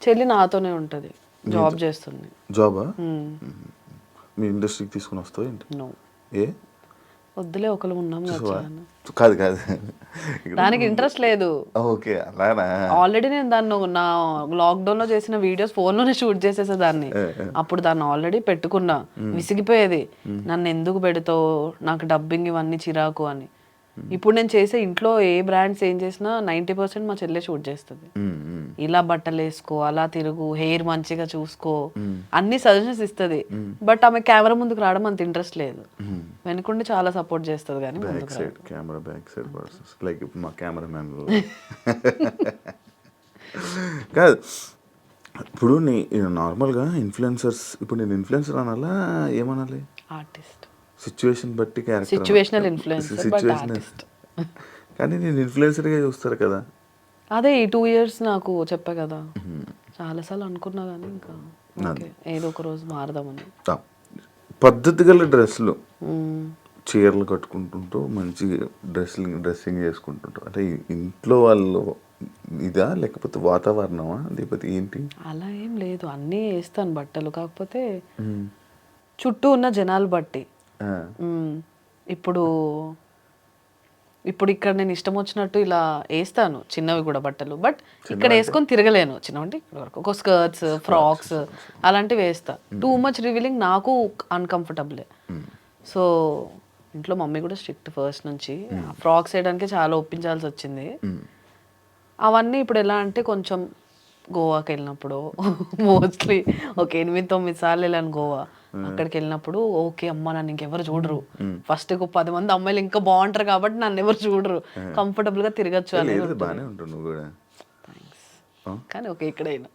చెల్లి నాతోనే ఉంటుంది, జాబ్ చేస్తుంది. జాబా? మీ ఇండస్ట్రీకి తీసుకుని వస్తావు ఏంటి? నో, ఏ వద్దులే, ఒకరు ఉన్నాం కదా చూసావా? చాలా. కాదు కాదు దానికి ఇంట్రెస్ట్ లేదు. ఓకే అలానా. ఆల్రెడీ నేను దాన్ని నా లాక్డౌన్ లో చేసిన వీడియోస్ ఫోన్ లోనే షూట్ చేసేసేదాన్ని. అప్పుడు దాన్ని ఆల్రెడీ పెట్టుకున్నా. విసిగిపోయేది, నన్ను ఎందుకు పెడతావు, నాకు డబ్బింగ్ ఇవన్నీ చిరాకు అని. ఇప్పుడు నేను చేసే ఇంట్లో ఏ బ్రాండ్స్ ఏం చేసినా 90% మా చెల్లె షూట్ చేస్తుంది. ఇలా బట్టలు వేసుకో, అలా తిరుగు, హెయిర్ మంచిగా చూసుకో, అన్ని సజెషన్స్ ఇస్తుంది. బట్ ఆమె కెమెరా ముందుకు రావడం అంత ఇంట్రెస్ట్ లేదు. వెనుకుండి చాలా సపోర్ట్ చేస్తుంది కానీ back side camera, back side persons like మా కెమెరా మ్యాన్. కాదు ఇప్పుడు నీ నార్మల్గా ఇన్ఫ్లుయెన్సర్స్, ఇప్పుడు నేను ఇన్ఫ్లుయెన్సర్ అనాలా ఏమనాలి? ఆర్టిస్ట్. సిచ్యువేషన్ బట్టి character, situational influencer but artist. కానీ నేను ఇన్ఫ్లుయెన్సర్గా చూస్తారు కదా. అదే ఈ 2 years నాకు చెప్పా కదా, చాలాసార్లు అనుకున్నా కానీ ఇంకా ఓకే ఏదో ఒక రోజు మారదామని. పద్ధతి గల డ్రెస్సులు, చీరలు కట్టుకుంటుంటూ మంచి డ్రెస్సింగ్ చేసుకుంటుంటూ, అంటే ఇంట్లో వాళ్ళు ఇదా లేకపోతే వాతావరణమా లేకపోతే ఏంటి? అలా ఏం లేదు, అన్నీ వేస్తాను బట్టలు, కాకపోతే చుట్టూ ఉన్న జనాలు బట్టి. ఇప్పుడు ఇక్కడ నేను ఇష్టం వచ్చినట్టు ఇలా వేస్తాను చిన్నవి కూడా బట్టలు, బట్ ఇక్కడ వేసుకొని తిరగలేను. చిన్నవి అంటే ఇక్కడ వరకు ఒక స్కర్ట్స్, ఫ్రాక్స్ అలాంటివి వేస్తా. టూ మచ్ రివీలింగ్ నాకు అన్కంఫర్టబులే. సో ఇంట్లో మమ్మీ కూడా స్ట్రిక్ట్ ఫస్ట్ నుంచి. ఫ్రాక్స్ వేయడానికి చాలా ఒప్పించాల్సి వచ్చింది. అవన్నీ ఇప్పుడు ఎలా అంటే కొంచెం గోవాకి వెళ్ళినప్పుడు మోస్ట్లీ ఒక 8-9 సార్లు వెళ్ళాను గోవా. అక్కడికి వెళ్ళినప్పుడు ఓకే అమ్మ నన్ను ఇంకెవరు చూడరు, ఫస్ట్ 10 మంది అమ్మాయిలు ఇంకా బాగుంటారు కాబట్టి నన్ను ఎవరు చూడరు, కంఫర్టబుల్ గా తిరగచ్చు అనేది. బాగానే ఉంటుంది నువ్వు కూడా. కానీ ఓకే ఇక్కడైనా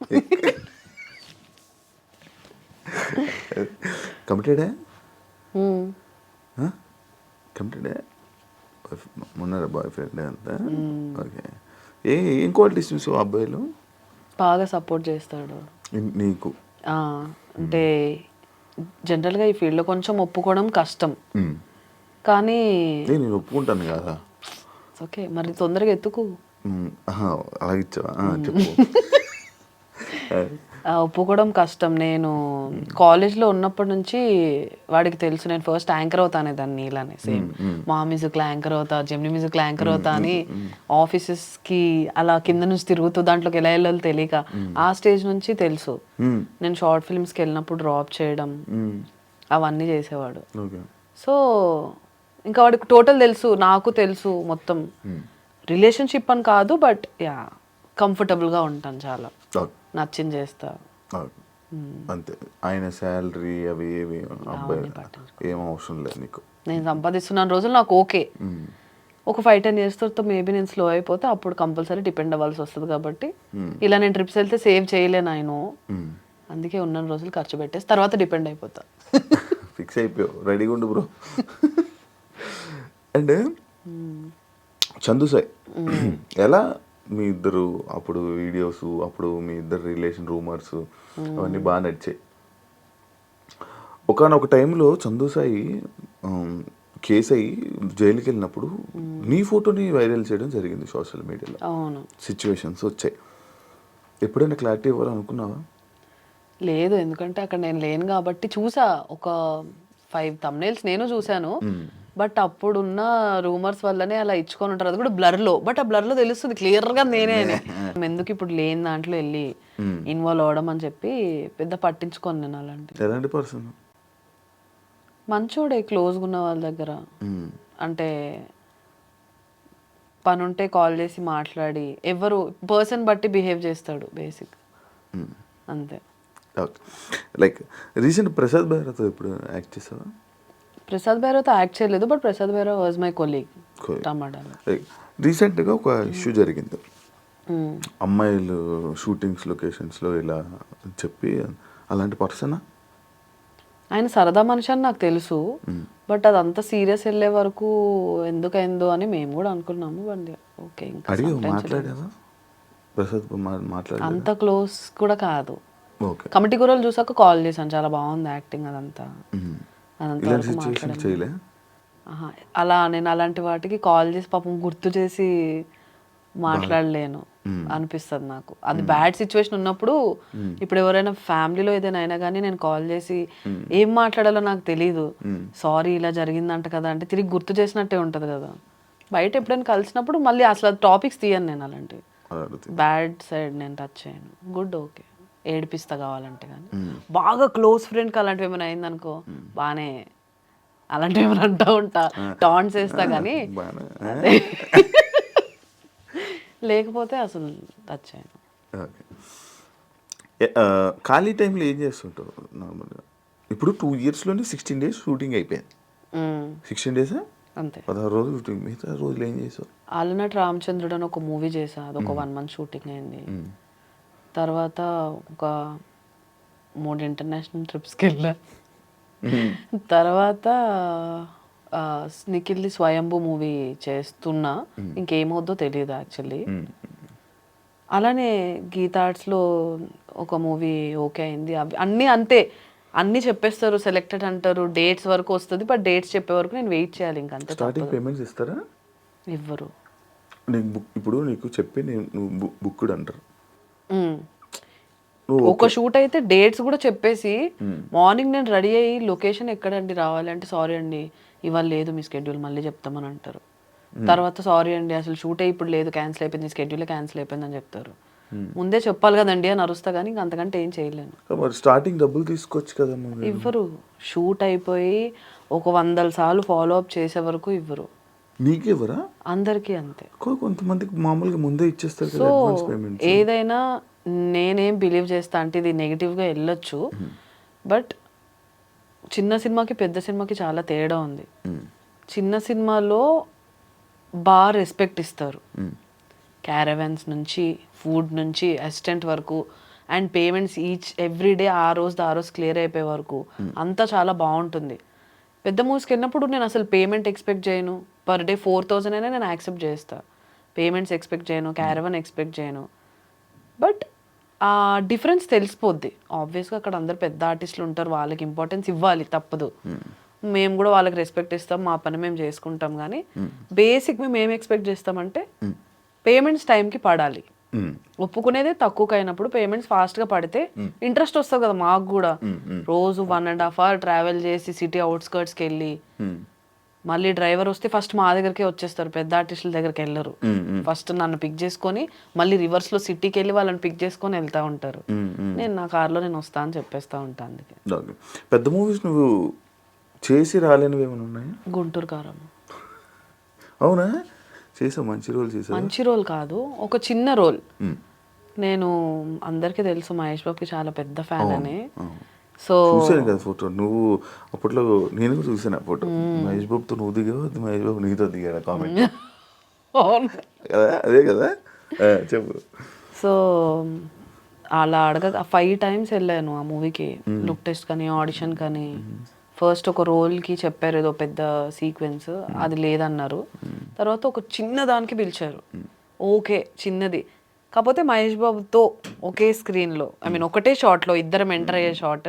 కమిటెడే కమిటెడే మొన్న బాయ్ ఫ్రెండ్ అంతా. ఓకే, ఏం క్వాలిటీస్ చూసావు అబ్బాయిలు? బాగా సపోర్ట్ చేస్తాడు నీకు. అంటే జనరల్గా ఈ ఫీల్డ్లో కొంచెం ఒప్పుకోవడం కష్టం, కానీ నేను ఒప్పుకుంటాను కదా. ఓకే మరి తొందరగా ఎత్తుకు. అలాగే ఇచ్చావా? చెప్పు. ఒప్పుకోవడం కష్టం. నేను కాలేజ్లో ఉన్నప్పటి నుంచి వాడికి తెలుసు నేను ఫస్ట్ యాంకర్ అవుతానే దాన్ని ఇలానే సేమ్ మా మ్యూజిక్లో యాంకర్ అవుతా, జెమిని మ్యూజిక్లో యాంకర్ అవుతా అని ఆఫీసెస్కి అలా కింద నుంచి తిరుగుతూ దాంట్లోకి ఎలా వెళ్ళాలో తెలియక ఆ స్టేజ్ నుంచి తెలుసు. నేను షార్ట్ ఫిల్మ్స్కి వెళ్ళినప్పుడు డ్రాప్ చేయడం అవన్నీ చేసేవాడు. సో ఇంకా వాడికి టోటల్ తెలుసు, నాకు తెలుసు మొత్తం. రిలేషన్షిప్ అని కాదు, బట్ యా కంఫర్టబుల్గా ఉంటాను, చాలా నచ్చింది చేస్తా అంతే. ఆయన శాలరీ అవి ఏవి అబ్బాయి ఏం అవసరం లేదు నీకు. నేను సంపాదిస్తున్నాను రోజులు నాకు ఓకే. ఒక 5-10 years తర్వాత మేబీ నేను స్లో అయిపోతే అప్పుడు కంపల్సరీ డిపెండ్ అవ్వాల్సి వస్తుంది. కాబట్టి ఇలా నేను ట్రిప్స్ వెళ్తే సేవ్ చేయలేను ఆయన, అందుకే ఉన్న రోజులు ఖర్చు పెట్టేసి తర్వాత డిపెండ్ అయిపోతా. ఫిక్స్ అయిపోయావు, రెడీగా ఉండు బ్రో. అండ్ చందు సాయి ఎలా మీ ఇద్దరు అప్పుడు వీడియోస్, అప్పుడు మీ ఇద్దరు రిలేషన్ రూమర్స్ అవన్నీ బాగా నడిచాయి. ఒకనొక టైంలో చందు సాయి కేసు అయ్యి జైలుకి వెళ్ళినప్పుడు నీ ఫోటోని వైరల్ చేయడం జరిగింది సోషల్ మీడియాలో. అవును, సిచ్యువేషన్స్ వచ్చాయి. ఎప్పుడైనా క్లారిటీ ఇవ్వాలనుకున్నావా? లేదు, ఎందుకంటే అక్కడ నేను లేను కాబట్టి. చూసా ఒక 5 thumbnails నేను చూశాను, బట్ అప్పుడున్న రూమర్స్ వల్లనే అలా ఇచ్చుకొని ఉంటారు. అది కూడా బ్లర్లో, బట్ ఆ బ్లర్లో తెలుస్తుంది క్లియర్గా నేనే అని. ఎందుకు ఇప్పుడు లేని దాంట్లో వెళ్ళి ఇన్వాల్వ్ అవ్వడం అని చెప్పి పెద్ద పట్టించుకోను నేను అలాంటి. ఎలాంటి పర్సన్? మంచోడే, క్లోజ్గా ఉన్న వాళ్ళ దగ్గర. అంటే పని ఉంటే కాల్ చేసి మాట్లాడి, ఎవరు పర్సన్ బట్టి బిహేవ్ చేస్తాడు బేసిక్, అంతే. లైక్ రీసెంట్ ప్రసాద్ బైరాతో ఇప్పుడు యాక్ట్ చేసావా? ప్రసాద్ బైరాతో యాక్ట్ చేయలేదు, but Prasad Baira was my colleague టమాటాలో. రీసెంట్గా ఒక ఇష్యూ జరిగింది, అమ్మాయిలు షూటింగ్స్ లొకేషన్స్లో ఇలా చెప్పి, అలాంటి పర్సనా? ఆయన సరదా మనిషి అని నాకు తెలుసు, బట్ అదంతా సీరియస్ వెళ్ళే వరకు ఎందుకైందో అని మేము కూడా అనుకున్నాము. బట్ ఓకే, మాట్లాడావా ప్రసాద్? అంత క్లోజ్ కూడా కాదు. కమిటీ కూరలు చూసాక కాల్ చేశాను, చాలా బాగుంది యాక్టింగ్ అదంతా. అలా నేను అలాంటి వాటికి కాల్ చేసి పాపం గుర్తు చేసి మాట్లాడలేను. అనిపిస్తుంది నాకు. అది బ్యాడ్ సిచ్యువేషన్ ఉన్నప్పుడు ఇప్పుడు ఎవరైనా ఫ్యామిలీలో ఏదైనా అయినా కానీ నేను కాల్ చేసి ఏం మాట్లాడాలో నాకు తెలీదు, సారీ ఇలా జరిగిందంట కదా అంటే తిరిగి గుర్తు చేసినట్టే ఉంటుంది కదా. బయట ఎప్పుడైనా కలిసినప్పుడు మళ్ళీ అసలు టాపిక్స్ తీయను నేను, అలాంటివి బ్యాడ్ సైడ్ నేను టచ్ చేయను. గుడ్ ఓకే ఏడిపిస్తా కావాలంటే, కానీ బాగా క్లోజ్ ఫ్రెండ్కి అలాంటివి ఏమైనా అయిందనుకో బాగానే అలాంటివి ఏమైనా అంటూ ఉంటా, టాంట్స్ వేస్తా, కానీ లేకపోతే అసలు టచ్ చేయను. ఖాళీ టైంలో ఏం చేస్తుంటావు నార్మల్గా? ఇప్పుడు 2 yearsలోనే 16 days షూటింగ్ అయిపోయింది. 16 days అంతే, 16 రోజులు షూటింగ్. మిగతా రోజులు ఏం చేసావు? ఆలనట్ రామచంద్రుడు అని ఒక మూవీ చేసా, అదొక 1 month షూటింగ్ అయింది. తర్వాత ఒక 3 ఇంటర్నేషనల్ ట్రిప్స్కి వెళ్ళా. తర్వాత నిఖిల్ది స్వయంభూ మూవీ చేస్తున్నా, ఇంకేమవుద్దో తెలియదు యాక్చువల్లీ. అలానే గీతా ఆర్ట్స్లో ఒక మూవీ ఓకే అయింది. అవి అన్నీ అంతే, అన్నీ చెప్పేస్తారు, సెలెక్టెడ్ అంటారు, డేట్స్ వరకు వస్తుంది, బట్ డేట్స్ చెప్పే వరకు నేను వెయిట్ చేయాలి. ఇంకా అంతే. స్టార్టింగ్ పేమెంట్స్ ఇస్తారా? ఇవ్వరు. నీకు ఇప్పుడు నీకు చెప్పి నువ్వు బుక్డ్ అంటారు. ఒక షూట్ అయితే డేట్స్ కూడా చెప్పేసి మార్నింగ్ నేను రెడీ అయ్యి లొకేషన్ ఎక్కడండి రావాలి అంటే, సారీ అండి ఇవాళ లేదు మీ స్కెడ్యూల్, మళ్ళీ చెప్తామని అంటారు. తర్వాత సారీ అండి అసలు షూటే ఇప్పుడు లేదు, క్యాన్సిల్ అయిపోయింది, స్కెడ్యూలే క్యాన్సిల్ అయిపోయింది అని చెప్తారు. ముందే చెప్పాలి కదండి అని అరుస్తా, కానీ ఇంక అంతకంటే ఏం చేయలేను. స్టార్టింగ్ డబ్బులు తీసుకోవచ్చు కదా. ఇవ్వరు. షూట్ అయిపోయి ఒక 100 సార్లు ఫాలో అప్ చేసే వరకు ఇవ్వరు. నీకెవరా? అందరికీ అంతే. కొంతమందికి మామూలుగా ముందే ఇచ్చేస్తారు. సో ఏదైనా నేనేం బిలీవ్ చేస్తా అంటే, ఇది నెగిటివ్గా వెళ్ళొచ్చు, బట్ చిన్న సినిమాకి పెద్ద సినిమాకి చాలా తేడా ఉంది. చిన్న సినిమాలో బాగా రెస్పెక్ట్ ఇస్తారు, క్యారవాన్స్ నుంచి ఫుడ్ నుంచి అసిస్టెంట్ వరకు, అండ్ పేమెంట్స్ ఎవ్రీ డే ఆ రోజు క్లియర్ అయిపోయే వరకు అంతా చాలా బాగుంటుంది. పెద్ద మూవీస్కి వెళ్ళినప్పుడు నేను అసలు పేమెంట్ ఎక్స్పెక్ట్ చేయను, పర్ డే 4,000 అయినా నేను యాక్సెప్ట్ చేస్తా, పేమెంట్స్ ఎక్స్పెక్ట్ చేయను, క్యారవాన్ ఎక్స్పెక్ట్ చేయను. బట్ ఆ డిఫరెన్స్ తెలిసిపోద్ది ఆబ్వియస్గా. అక్కడ అందరు పెద్ద ఆర్టిస్టులు ఉంటారు, వాళ్ళకి ఇంపార్టెన్స్ ఇవ్వాలి, తప్పదు. మేము కూడా వాళ్ళకి రెస్పెక్ట్ ఇస్తాం, మా పని మేము చేసుకుంటాం, కానీ బేసిక్ మేము ఏం ఎక్స్పెక్ట్ చేస్తామంటే పేమెంట్స్ టైంకి పడాలి. ఒప్పుకునేదే తక్కువకి అయినప్పుడు పేమెంట్స్ ఫాస్ట్గా పడితే ఇంట్రెస్ట్ వస్తుంది కదా మాకు కూడా. రోజు 1.5 hour ట్రావెల్ చేసి సిటీ అవుట్స్కర్ట్స్కి వెళ్ళి మళ్ళీ డ్రైవర్ వస్తే ఫస్ట్ మా దగ్గరికే వచ్చేస్తారు, పెద్ద ఆర్టిస్టుల దగ్గరికి వెళ్ళరు. ఫస్ట్ నన్ను పిక్ చేసుకొని మళ్ళీ రివర్స్లో సిటీకి వెళ్ళి వాళ్ళని పిక్ చేసుకొని వెళ్తూ ఉంటారు. నేను నా కార్లో నేను వస్తా అని చెప్పేస్తూ ఉంటాను. అందుకే పెద్ద మూవీస్ నువ్వు చేసి రాలేనివి ఏమైనా ఉన్నాయా? గుంటూరు కారం. అవునా? చేసావు, మంచి రోల్ చేసావు. మంచి రోల్ కాదు, ఒక చిన్న రోల్. నేను అందరికీ తెలుసు మహేష్ బాబుకి చాలా పెద్ద ఫ్యాన్ అని. సో చూసాను కదా ఫోటో, నువ్వు అప్పట్లో నేను కూడా చూసాను ఆ ఫోటో. మహేష్ బాబుతో నువ్వు దిగావు, మహేష్ బాబు నీతో దిగాడు కామెంట్ కదా, అదే కదా, చెప్పు. సో అలా 5 times వెళ్ళాను ఆ మూవీకి, లుక్ టెస్ట్ కానీ ఆడిషన్ కానీ. ఫస్ట్ ఒక రోల్కి చెప్పారు ఏదో పెద్ద సీక్వెన్స్, అది లేదన్నారు. తర్వాత ఒక చిన్న దానికి పిలిచారు, ఓకే చిన్నది, కాకపోతే మహేష్ బాబుతో ఒకే స్క్రీన్లో, ఐ మీన్ ఒకటే షాట్లో ఇద్దరం ఎంటర్ అయ్యే షాట్,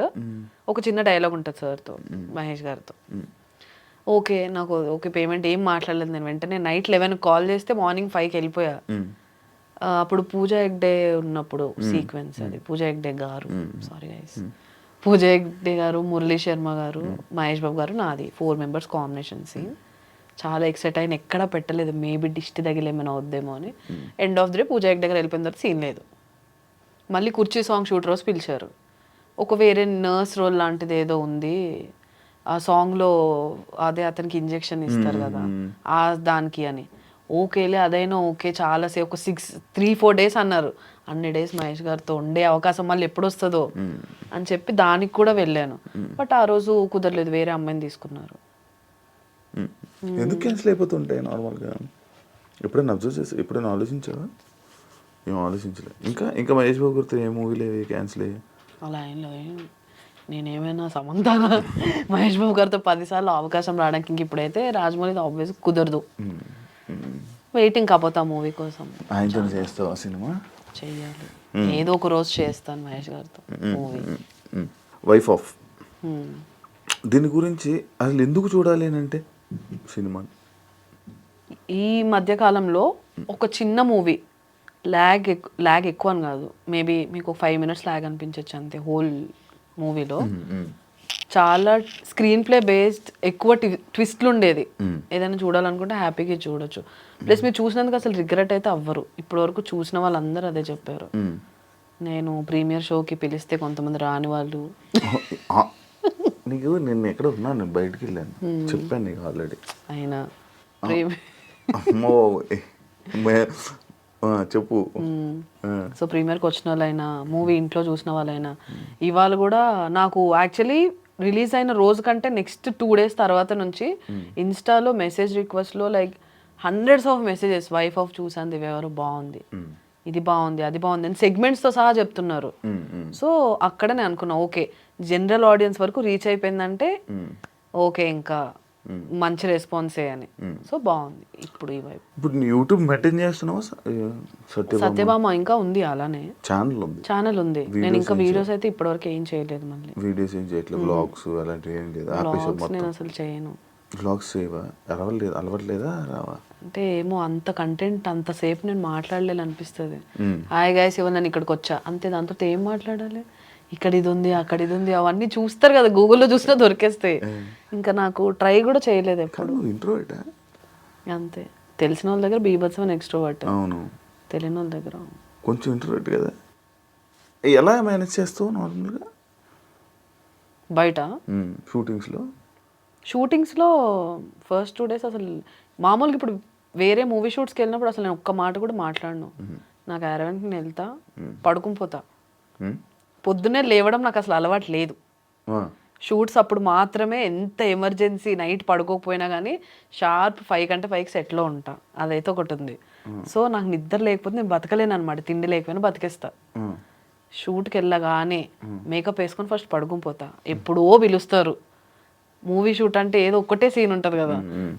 ఒక చిన్న డైలాగ్ ఉంటుంది సార్తో, మహేష్ గారితో. ఓకే నాకు ఓకే, పేమెంట్ ఏం మాట్లాడలేదు నేను. వెంటనే నైట్ 11 కాల్ చేస్తే మార్నింగ్ 5కి వెళ్ళిపోయా. అప్పుడు పూజా హెగ్డే ఉన్నప్పుడు సీక్వెన్స్ అది, పూజా హెగ్డే గారు, సారీ గైస్, పూజా హెగ్డే గారు, మురళీ శర్మ గారు, మహేష్ బాబు గారు, నాది 4 members కాంబినేషన్ సీన్. చాలా ఎక్సైట్ అయిన, ఎక్కడా పెట్టలేదు, మేబీ దిష్టి తగిలేమైనా వద్దేమో అని. End of the day Pooja Hegde గారు వెళ్ళిపోయిన తర్వాత సీన్ లేదు. మళ్ళీ కుర్చీ సాంగ్ షూట్ రోజు పిలిచారు, ఒక వేరే నర్స్ రోల్ లాంటిది ఏదో ఉంది ఆ సాంగ్లో, అదే అతనికి ఇంజెక్షన్ ఇస్తారు కదా ఆ దానికి అని. ఓకేలే అదైనా ఓకే, చాలాసేపు ఒక 3-4 days అన్నారు. అన్ని డేస్ మహేష్ గారితో ఉండే అవకాశం మళ్ళీ ఎప్పుడు వస్తుందో అని చెప్పి దానికి కూడా వెళ్ళాను. బట్ ఆ రోజు కుదరలేదు, వేరే అమ్మాయిని తీసుకున్నారు. ఎందుకు క్యాన్సిల్ అయిపోతుంటాయి నార్మల్గా? ఎప్పుడైనా అబ్జర్వ్ చేసి ఎప్పుడైనా ఆలోచించావా? ఏం ఆలోచించలే. ఇంకా మహేష్ బాబు గుర్తు ఏ మూవీలు క్యాన్సిల్ అయ్యాయి? అలా ఏం లేదు. నేనేమైనా సమంతాన మహేష్ బాబు గారితో 10 సార్లు అవకాశం రావడానికి, ఇంక ఇప్పుడైతే రాజమౌళి ఆబ్వియస్ కుదరదు. వెయిటింగ్ కాకపోతే ఆ మూవీ కోసం. ఆయనతో చేస్తావా సినిమా? చెయ్యాలి, ఏదో ఒక రోజు చేస్తాను మహేష్ గారితో మూవీ. వైఫ్ ఆఫ్, దీని గురించి అసలు ఎందుకు చూడాలి అని అంటే సినిమా? ఈ మధ్యకాలంలో ఒక చిన్న మూవీ ల్యాగ్ ఎక్కువ అని కాదు, మేబీ మీకు 5 minutes ల్యాగ్ అనిపించవచ్చు అంతే హోల్ మూవీలో. చాలా స్క్రీన్ ప్లే బేస్డ్, ఎక్కువ ట్విస్ట్లు ఉండేది. ఏదైనా చూడాలనుకుంటే హ్యాపీగా చూడొచ్చు. ప్లస్ మీరు చూసినందుకు అసలు రిగ్రెట్ అయితే అవ్వరు. ఇప్పటి వరకు చూసిన వాళ్ళందరూ అదే చెప్పారు. నేను ప్రీమియర్ షోకి పిలిస్తే కొంతమంది రాని వాళ్ళు. నీకు నేను ఎక్కడ ఉన్నా, నేను బయటికి వెళ్ళాను, చెప్పాను నీకు ఆల్రెడీ. అయినా అమ్మో చెప్పు. సో ప్రీమియర్కి వచ్చిన వాళ్ళైనా, మూవీ ఇంట్లో చూసిన వాళ్ళైనా, ఇవాళ కూడా నాకు యాక్చువల్లీ రిలీజ్ అయిన రోజు కంటే నెక్స్ట్ 2 days తర్వాత నుంచి ఇన్స్టాలో మెసేజ్ రిక్వెస్ట్లో like hundreds of messages, wife of చూసాను దివ్య గారు, బాగుంది, ఇది బాగుంది, అది బాగుంది అని సెగ్మెంట్స్తో సహా చెప్తున్నారు. సో అక్కడ నేను అనుకున్నా ఓకే, జనరల్ ఆడియన్స్ వరకు రీచ్ అయిపోయిందంటే ఓకే, ఇంకా మంచి రెస్పాన్సే అని. సో బాగుంది. ఇప్పుడు ఈ వైపు ఇప్పుడు యూట్యూబ్ మెయింటైన్ చేస్తున్నావా? సత్యభామ ఇంకా ఉంది, అలానే ఛానల్ ఉంది. నేను ఇంకా వీడియోస్ అయితే ఇప్పటివరకు ఏం చేయలేదు. మళ్ళీ వీడియోస్ ఏం చేయట్లేదు, వ్లాగ్స్ అలాంటివి ఏం లేదు. నేను అసలు చేయను. వ్లాగ్స్ చేయవా? అలవట్లేదా? రావా అంటే ఏమో, అంత కంటెంట్ అంతసేపు నేను మాట్లాడలేను అనిపిస్తుంది. హాయ్ గైస్, ఇవ్వ నేను ఇక్కడికి వచ్చా అంతే, దాంతో ఏం మాట్లాడాలి? ఇక్కడ ఇది ఉంది, అక్కడ ఇది ఉంది, అవన్నీ చూస్తారు కదా, గూగుల్లో చూసినా దొరికేస్తాయి. ఇంకా నాకు ట్రై కూడా చేయలేదు ఎప్పుడు. ఇంట్రోవర్ట్ అంతే. తెలిసిన వాళ్ళ దగ్గర బీభత్సమైన ఎక్స్ట్రోవర్ట్, అవును. తెలియని వాళ్ళ దగ్గర కొంచెం ఇంట్రోవర్ట్ కదా. ఎలా మేనేజ్ చేస్తావు నార్మల్గా బయట షూటింగ్స్లో? ఫస్ట్ 2 days అసలు మామూలుగా, ఇప్పుడు వేరే మూవీ షూట్స్కి వెళ్ళినప్పుడు అసలు నేను ఒక్క మాట కూడా మాట్లాడను. నాకు అరవెంట్కి నేను వెళ్తా, పడుకుని పోతా. పొద్దున్నే లేవడం నాకు అసలు అలవాటు లేదు. షూట్స్ అప్పుడు మాత్రమే, ఎంత ఎమర్జెన్సీ నైట్ పడుకోకపోయినా కానీ షార్ప్ 5 కంటే 5కి సెట్లో ఉంటా. అదైతే ఒకటి ఉంది. సో నాకు నిద్ర లేకపోతే నేను బతకలేను అనమాట. తిండి లేకపోయినా బతికేస్తా. షూట్కి వెళ్ళగానే మేకప్ వేసుకొని ఫస్ట్ పడుకుని పోతా. ఎప్పుడో పిలుస్తారు. మూవీ షూట్ అంటే ఏదో ఒక్కటే సీన్ ఉంటుంది కదా,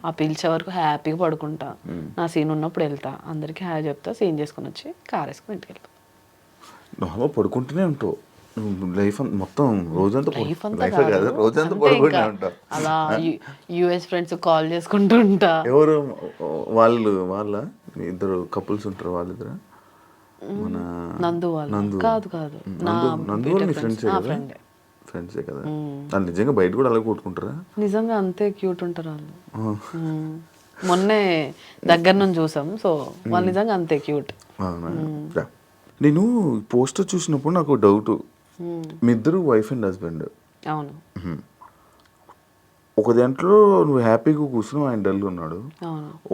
ఆ పిలిచే వరకు హ్యాపీగా పడుకుంటా. నా సీన్ ఉన్నప్పుడు వెళ్తా, అందరికీ హాయ్ చెప్తా, సీన్ చేసుకుని వచ్చి కార్ వేసుకుని ఇంటికి వెళ్తా. పడుకుంటూనే ఉంటావు లైఫ్ మొత్తం, రోజంతా అలా యుఎస్ ఫ్రెండ్స్ కాల్ చేసుకుంటూ ఉంటా. ఎవరు వాళ్ళ ఇద్దరు కపుల్స్ ఉంటారు, వాళ్ళిద్దరు మన నందు వాళ్ళు కాదు ఫ్రెండ్సే కదా. వాళ్ళు నిజంగా బయట కూడా అలాగే కొట్టుకుంటారా? నిజంగా అంతే క్యూట్ ఉంటారు వాళ్ళు. మొన్నే దగ్గర నుంచి చూసాం. సో వాళ్ళు నిజంగా అంతే క్యూట్. నేను పోస్టర్ చూసినప్పుడు నాకు డౌట్, మీ ఇద్దరు వైఫ్ అండ్ హస్బెండ్. అవును. ఒక దాంట్లో నువ్వు హ్యాపీగా కూర్చున్నావు, ఆయన డల్ ఉన్నాడు.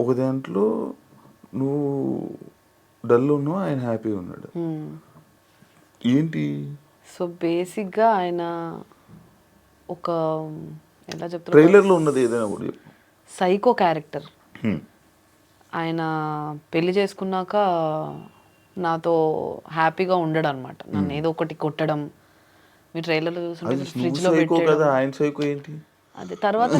ఒక దాంట్లో నువ్వు డల్ ఉన్నావు, ఆయన హ్యాపీగా ఉన్నాడు. ఏంటి? సో బేసిక్గా ఆయన ఒక, ఎలా చెప్తారు, ట్రైలర్లో ఉన్నది ఏదైనా కూడా సైకో క్యారెక్టర్. ఆయన పెళ్లి చేసుకున్నాక నాతో హ్యాపీగా ఉండడు అనమాట. నన్ను ఏదో ఒకటి కొట్టడం, మీ ట్రైలర్లో చూస్తుంటే ఫ్రిడ్జ్లో పెట్టడం. ఆయన సైకో ఏంటి? అదే తర్వాత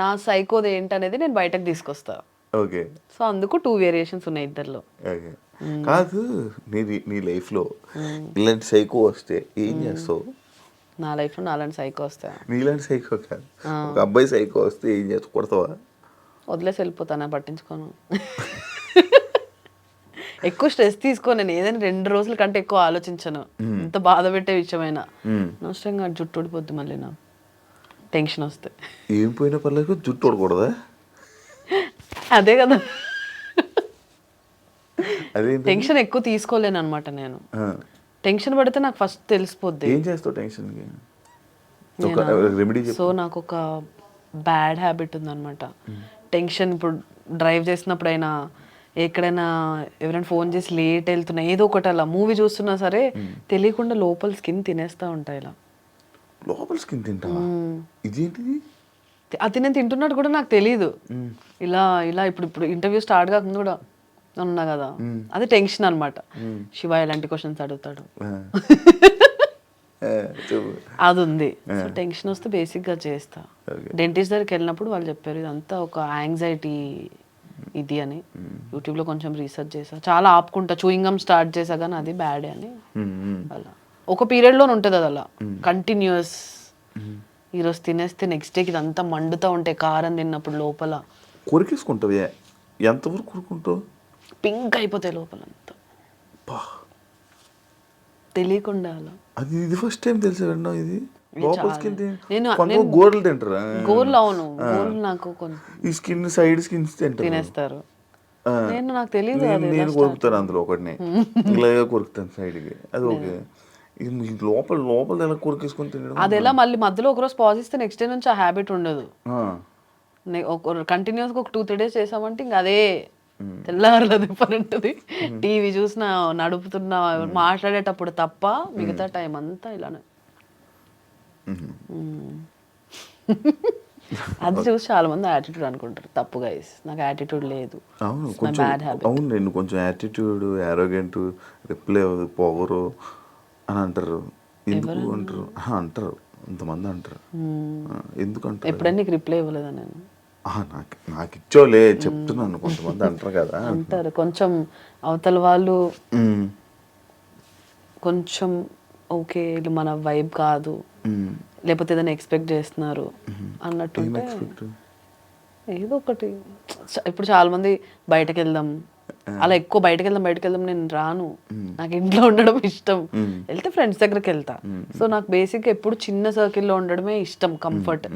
నా సైకోది ఏంటనేది నేను బయటకు తీసుకొస్తా. ఓకే. సో అందుకు 2 వేరియేషన్స్ ఉన్నాయి ఇద్దరిలో. కాదు, నీ లైఫ్లో ఇలాంటి సైకో వస్తే ఏం చేస్తావు? నా లైఫ్లో నాలాంటి సైకో వస్తా? నీలాంటి సైకో కాదు, ఒక అబ్బాయి సైకో వస్తే ఏం చేస్తావు? కొడతావా? వదిలేసి వెళ్ళిపోతానా, పట్టించుకోను. ఎక్కువ స్ట్రెస్ తీసుకో, నేను ఏదైనా 2 రోజుల కంటే ఎక్కువ ఆలోచించను. ఎంత బాధ పెట్టే విషయమైనా. అనవసరంగా జుట్టు ఊడిపోద్ది మళ్ళీ నా టెన్షన్ వస్తే. ఏం పోయినా పర్లేదు, జుట్టు ఊడకూడదా? అదే కదా, టెన్షన్ ఎక్కువ తీసుకోలేను అనమాట నేను. టెన్షన్ పడితే నాకు ఫస్ట్ తెలిసిపోద్ది. ఏం చేస్తావు టెన్షన్? సో నాకు ఒక బ్యాడ్ హ్యాబిట్ ఉందన్నమాట. టెన్షన్, ఇప్పుడు డ్రైవ్ చేసినప్పుడైనా, ఎక్కడైనా ఎవరైనా ఫోన్ చేసి లేట్ వెళ్తున్నా, ఏదో ఒకటి అలా మూవీ చూస్తున్నా సరే తెలియకుండా లోపల స్కిన్ తినేస్తా ఉంటాయి. ఇలా లోపల స్కిన్ తింటావా? ఇదేంటిది? అది నేను తింటున్నట్టు కూడా నాకు తెలీదు. ఇలా ఇలా ఇప్పుడు ఇంటర్వ్యూ స్టార్ట్ కాకుండా కూడా ఉన్నా కదా, అది టెన్షన్ అనమాట. శివ ఎలాంటి క్వశ్చన్స్ అడుగుతాడు, అది ఉంది. సో టెన్షన్ వస్తే బేసిక్గా చేస్తా. డెంటిస్ట్ దగ్గరికి వెళ్ళినప్పుడు వాళ్ళు చెప్పారు ఇదంతా ఒక యాంగ్జైటీ ఇది అని. యూట్యూబ్లో కొంచెం రీసెర్చ్ చేసా, చాలా ఆపుకుంటా, చూయింగమ్ స్టార్ట్ చేసా కానీ అది బ్యాడే అని. అలా ఒక పీరియడ్లో ఉంటుంది అది అలా కంటిన్యూస్. ఈరోజు తినేస్తే నెక్స్ట్ డేకి ఇదంతా మండుతూ ఉంటే, కారం తిన్నప్పుడు లోపల కొరికేసుకుంటావు. ఎంతవరకు కొరుకుంటావు? పింక్ అయిపోతాయి లోపల అంతా. తెలియకుండా అలా. అది ఇది ఫస్ట్ టైం తెలిసి విన్నాం ఇది. లోపల స్కిన్ నేను- కొంత గోర్లు తింటారా? గోర్లు అవును, గోర్లు నాకు కొంచెం ఈ స్కిన్ సైడ్ స్కిన్స్ తింటారు. తినేస్తారు. నాకు తెలియదు అది నేను కొరుకుతాను అందులో ఒకటిని, ఇలాగే కొరుకుతాను సైడ్కి. అది ఓకే. ఇది మీకు లోపల లోపల ఎలా కొరికేసుకొని తినడం? అది ఎలా మళ్ళీ మధ్యలో ఒకరోజు పాజ్ ఇస్తే నెక్స్ట్ డే నుంచి ఆ హ్యాబిట్ ఉండదు. కంటిన్యూస్గా ఒక 2-3 days చేసామంటే ఇంకా అదే తెల్లారలేదు పని ఉంటుంది. టీవీ చూసినా, నడుపుతున్నా, మాట్లాడేటప్పుడు తప్ప మిగతా టైం అంతా ఇలానే. అది చూసి చాలా మంది యాటిట్యూడ్ అనుకుంటారు. తప్పు గైస్, నాకు యాటిట్యూడ్ లేదు. అవును, కొంచెం అవును, నేను కొంచెం యాటిట్యూడ్, యారోగెంట్, రిప్లై పొగరు అని అంటారు. ఎందుకు అంటారు? అంటారు, ఇంతమంది అంటారు. ఎందుకు అంటారు? ఎప్పుడైనా నీకు రిప్లై ఇవ్వలేదా నేను? నాకు ఇచ్చోలే చెప్తున్నాను, కొంతమంది అంటారు కదా. అంటారు కొంచెం అవతల వాళ్ళు కొంచెం ఓకే ఇది మన వైబ్ కాదు, లేకపోతే ఏదైనా ఎక్స్పెక్ట్ చేస్తున్నారు అన్నట్టుంటే ఏదో ఒకటి. ఇప్పుడు చాలా మంది బయటకు వెళ్దాం, అలా ఎక్కువ బయటకు వెళ్దాం నేను రాను. నాకు ఇంట్లో ఉండడం ఇష్టం. వెళ్తే ఫ్రెండ్స్ దగ్గరికి వెళ్తా. సో నాకు బేసిక్ ఎప్పుడు చిన్న సర్కిల్లో ఉండడమే ఇష్టం, కంఫర్ట్.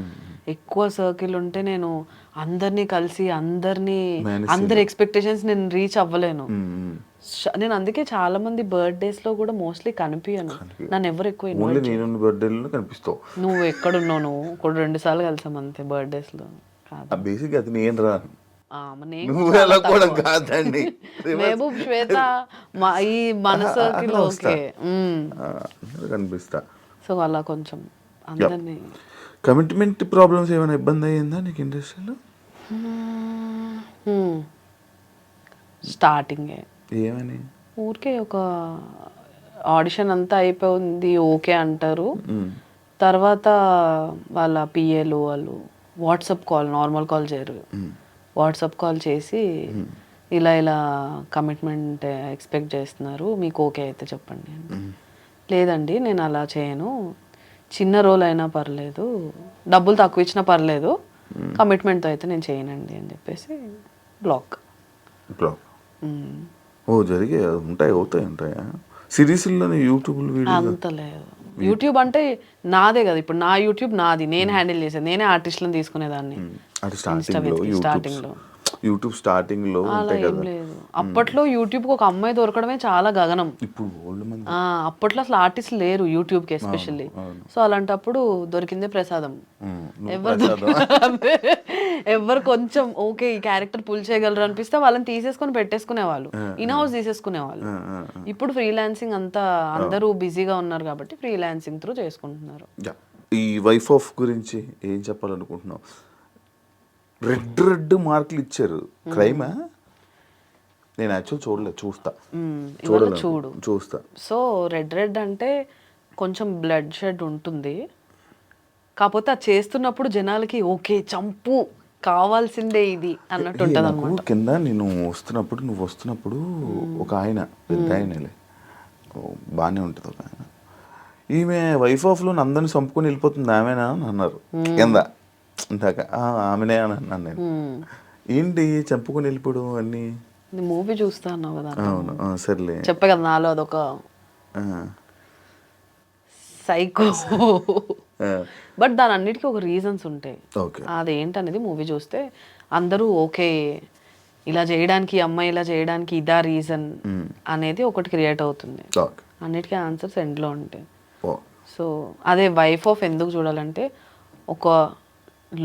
ఎక్కువ సర్కిల్ ఉంటే నేను అందరినీ కలిసి అందరి ఎక్స్పెక్టేషన్స్ నేను రీచ్ అవ్వలేను. నేను అందుకే చాలా మంది బర్త్డేస్ లో కూడా మోస్ట్లీ కనిపించను. నన్ను ఎవరు ఎక్కువ కనిపిస్తావు. నువ్వు ఎక్కడున్నావు? నువ్వు కూడా 2 సార్లు కలిసాం అంతే బర్త్డేస్ లో. బేసిక్ అది నేను రాను. మహబూబ్, శ్వేత, ఈ మన సర్కిల్ ఓకే కనిపిస్తా. సో అలా కొంచెం అందరినీ. కమిట్మెంట్ ప్రాబ్లమ్స్ ఏమైనా ఇబ్బంది అయ్యిందా నీకు ఇండస్ట్రీలో? స్టార్టింగే ఏమని? ఊరికే ఒక ఆడిషన్ అంతా అయిపోయింది, ఓకే అంటారు. తర్వాత వాళ్ళ పిఏలు వాళ్ళు వాట్సాప్ కాల్, నార్మల్ కాల్ చేయరు, వాట్సాప్ కాల్ చేసి ఇలా కమిట్మెంట్ ఎక్స్పెక్ట్ చేస్తున్నారు, మీకు ఓకే అయితే చెప్పండి. లేదండి నేను అలా చేయను, చిన్న రోల్ అయినా పర్లేదు, డబ్బులు తక్కువ ఇచ్చినా పర్లేదు, కమిట్మెంట్తో అయితే నేను చేయనండి అని చెప్పేసి బ్లాక్. ఓ జరిగే అవుతాయా సిరీస్లోనే? యూట్యూబ్ అంత లేదు. యూట్యూబ్ అంటే నాదే కదా, ఇప్పుడు నా యూట్యూబ్ నాది, నేను హ్యాండిల్ చేసేది, నేనే ఆర్టిస్టులను తీసుకునేదాన్ని స్టార్టింగ్ లో. యూట్యూబ్ స్టార్టింగ్ లో ఉంటాయి కదా. లేదు అప్పట్లో యూట్యూబ్ కి ఒక అమ్మాయి దొరకడమే చాలా గగనం. ఇప్పుడు అప్పట్లో అసలు ఆర్టిస్ట్ లేరు యూట్యూబ్ కి ఎస్పెషల్లీ. సో అలాంటప్పుడు దొరికిందే ప్రసాదం. ఎవరు కొంచెం ఓకే ఈ క్యారెక్టర్ పుల్ చేయగలరు అనిపిస్తే వాళ్ళని తీసేసుకొని పెట్టేసుకునే వాళ్ళు, ఇన్ హౌస్ తీసేసుకునే వాళ్ళు. ఇప్పుడు ఫ్రీలాన్సింగ్ అంతా అందరూ బిజీగా ఉన్నారు కాబట్టి ఫ్రీలాన్సింగ్ త్రూ చేసుకుంటున్నారు. ఈ వైఫ్ ఆఫ్ గురించి ఏం చెప్పాలనుకుంటున్నావు? రెడ్ మార్కులు ఇచ్చారు, క్రైమా? నేను యాక్చువల్ చూడలేదు, చూస్తా. సో రెడ్ అంటే కొంచెం బ్లడ్ షెడ్ ఉంటుంది, కాకపోతే అది చేస్తున్నప్పుడు జనాలకి ఓకే చంపు కావాల్సిందే ఇది అన్నట్టు ఉంటుంది అన్నమాట. కింద నేను నువ్వు వస్తున్నప్పుడు ఒక ఆయన, పెద్ద ఆయనలే, బాగానే ఉంటుంది ఒక ఆయన, ఈమె వైఫ్ ఆఫ్ లో అందరిని చంపుకొని వెళ్ళిపోతుంది ఆమెనా అని అన్నారు కింద. ఇందాక ఆమెనే అని అన్నాను నేను. ఏంటి చంపుకొని వెళ్ళిపోవడం అన్ని? మూవీ చూస్తా అన్నావు కదా. అవును సర్లే, చెప్పే కదా నాలో అదొక సైకో. బట్ దాని అన్నిటికీ ఒక రీజన్స్ ఉంటాయి. అదేంటనేది మూవీ చూస్తే అందరూ ఓకే ఇలా చేయడానికి, అమ్మాయి ఇలా చేయడానికి ఇదా రీజన్ అనేది ఒకటి క్రియేట్ అవుతుంది. అన్నిటికీ ఆన్సర్స్ ఎండ్లో ఉంటాయి. సో అదే వైఫ్ ఆఫ్ ఎందుకు చూడాలంటే, ఒక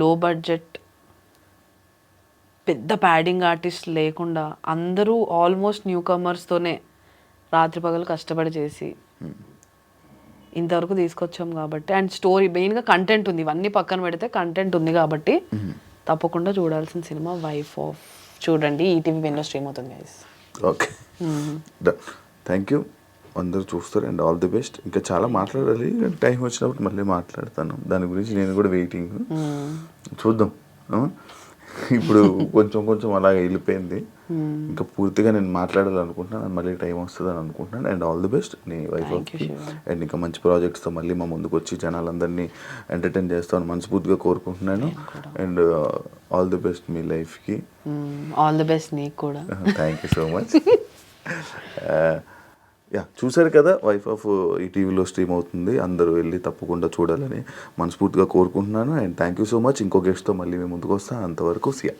లో బడ్జెట్ పెద్ద ప్యాడింగ్ ఆర్టిస్ట్ లేకుండా అందరూ ఆల్మోస్ట్ న్యూ కమర్స్తోనే రాత్రి పగలు కష్టపడి చేసి ఇంతవరకు తీసుకొచ్చాం కాబట్టి, అండ్ స్టోరీ మెయిన్గా కంటెంట్ ఉంది, ఇవన్నీ పక్కన పెడితే కంటెంట్ ఉంది కాబట్టి తప్పకుండా చూడాల్సిన సినిమా వైఫ్ ఆఫ్. చూడండి, ఈటీవీ విన్లో స్ట్రీమ్ అవుతుంది గైస్. Okay, thank you. అందరూ చూస్తారు అండ్ ఆల్ ది బెస్ట్. ఇంకా చాలా మాట్లాడాలి, టైం వచ్చినప్పుడు మళ్ళీ మాట్లాడతాను దాని గురించి. నేను కూడా వెయిటింగ్, చూద్దాం. ఇప్పుడు కొంచెం అలాగే వెళ్ళిపోయింది, ఇంకా పూర్తిగా నేను మాట్లాడాలనుకుంటున్నాను, మళ్ళీ టైం వస్తుందని అనుకుంటున్నాను. అండ్ ఆల్ ది బెస్ట్ నీ వైఫ్ అండ్ ఇంకా మంచి ప్రాజెక్ట్స్తో మళ్ళీ మా ముందుకు వచ్చి జనాలందరినీ ఎంటర్టైన్ చేస్తాను మనస్ఫూర్తిగా కోరుకుంటున్నాను. అండ్ ఆల్ ది బెస్ట్ మీ లైఫ్కి. ఆల్ ది బెస్ట్ నీకు కూడా. Thank you so much. Yeah చూశారు కదా, వైఫ్ ఆఫ్ ఈ టీవీలో స్ట్రీమ్ అవుతుంది, అందరూ వెళ్ళి తప్పకుండా చూడాలని మనస్ఫూర్తిగా కోరుకుంటున్నాను. And thank you so much. ఇంకో గెస్ట్తో మళ్ళీ మేము ముందుకు వస్తాను. అంతవరకు సియా.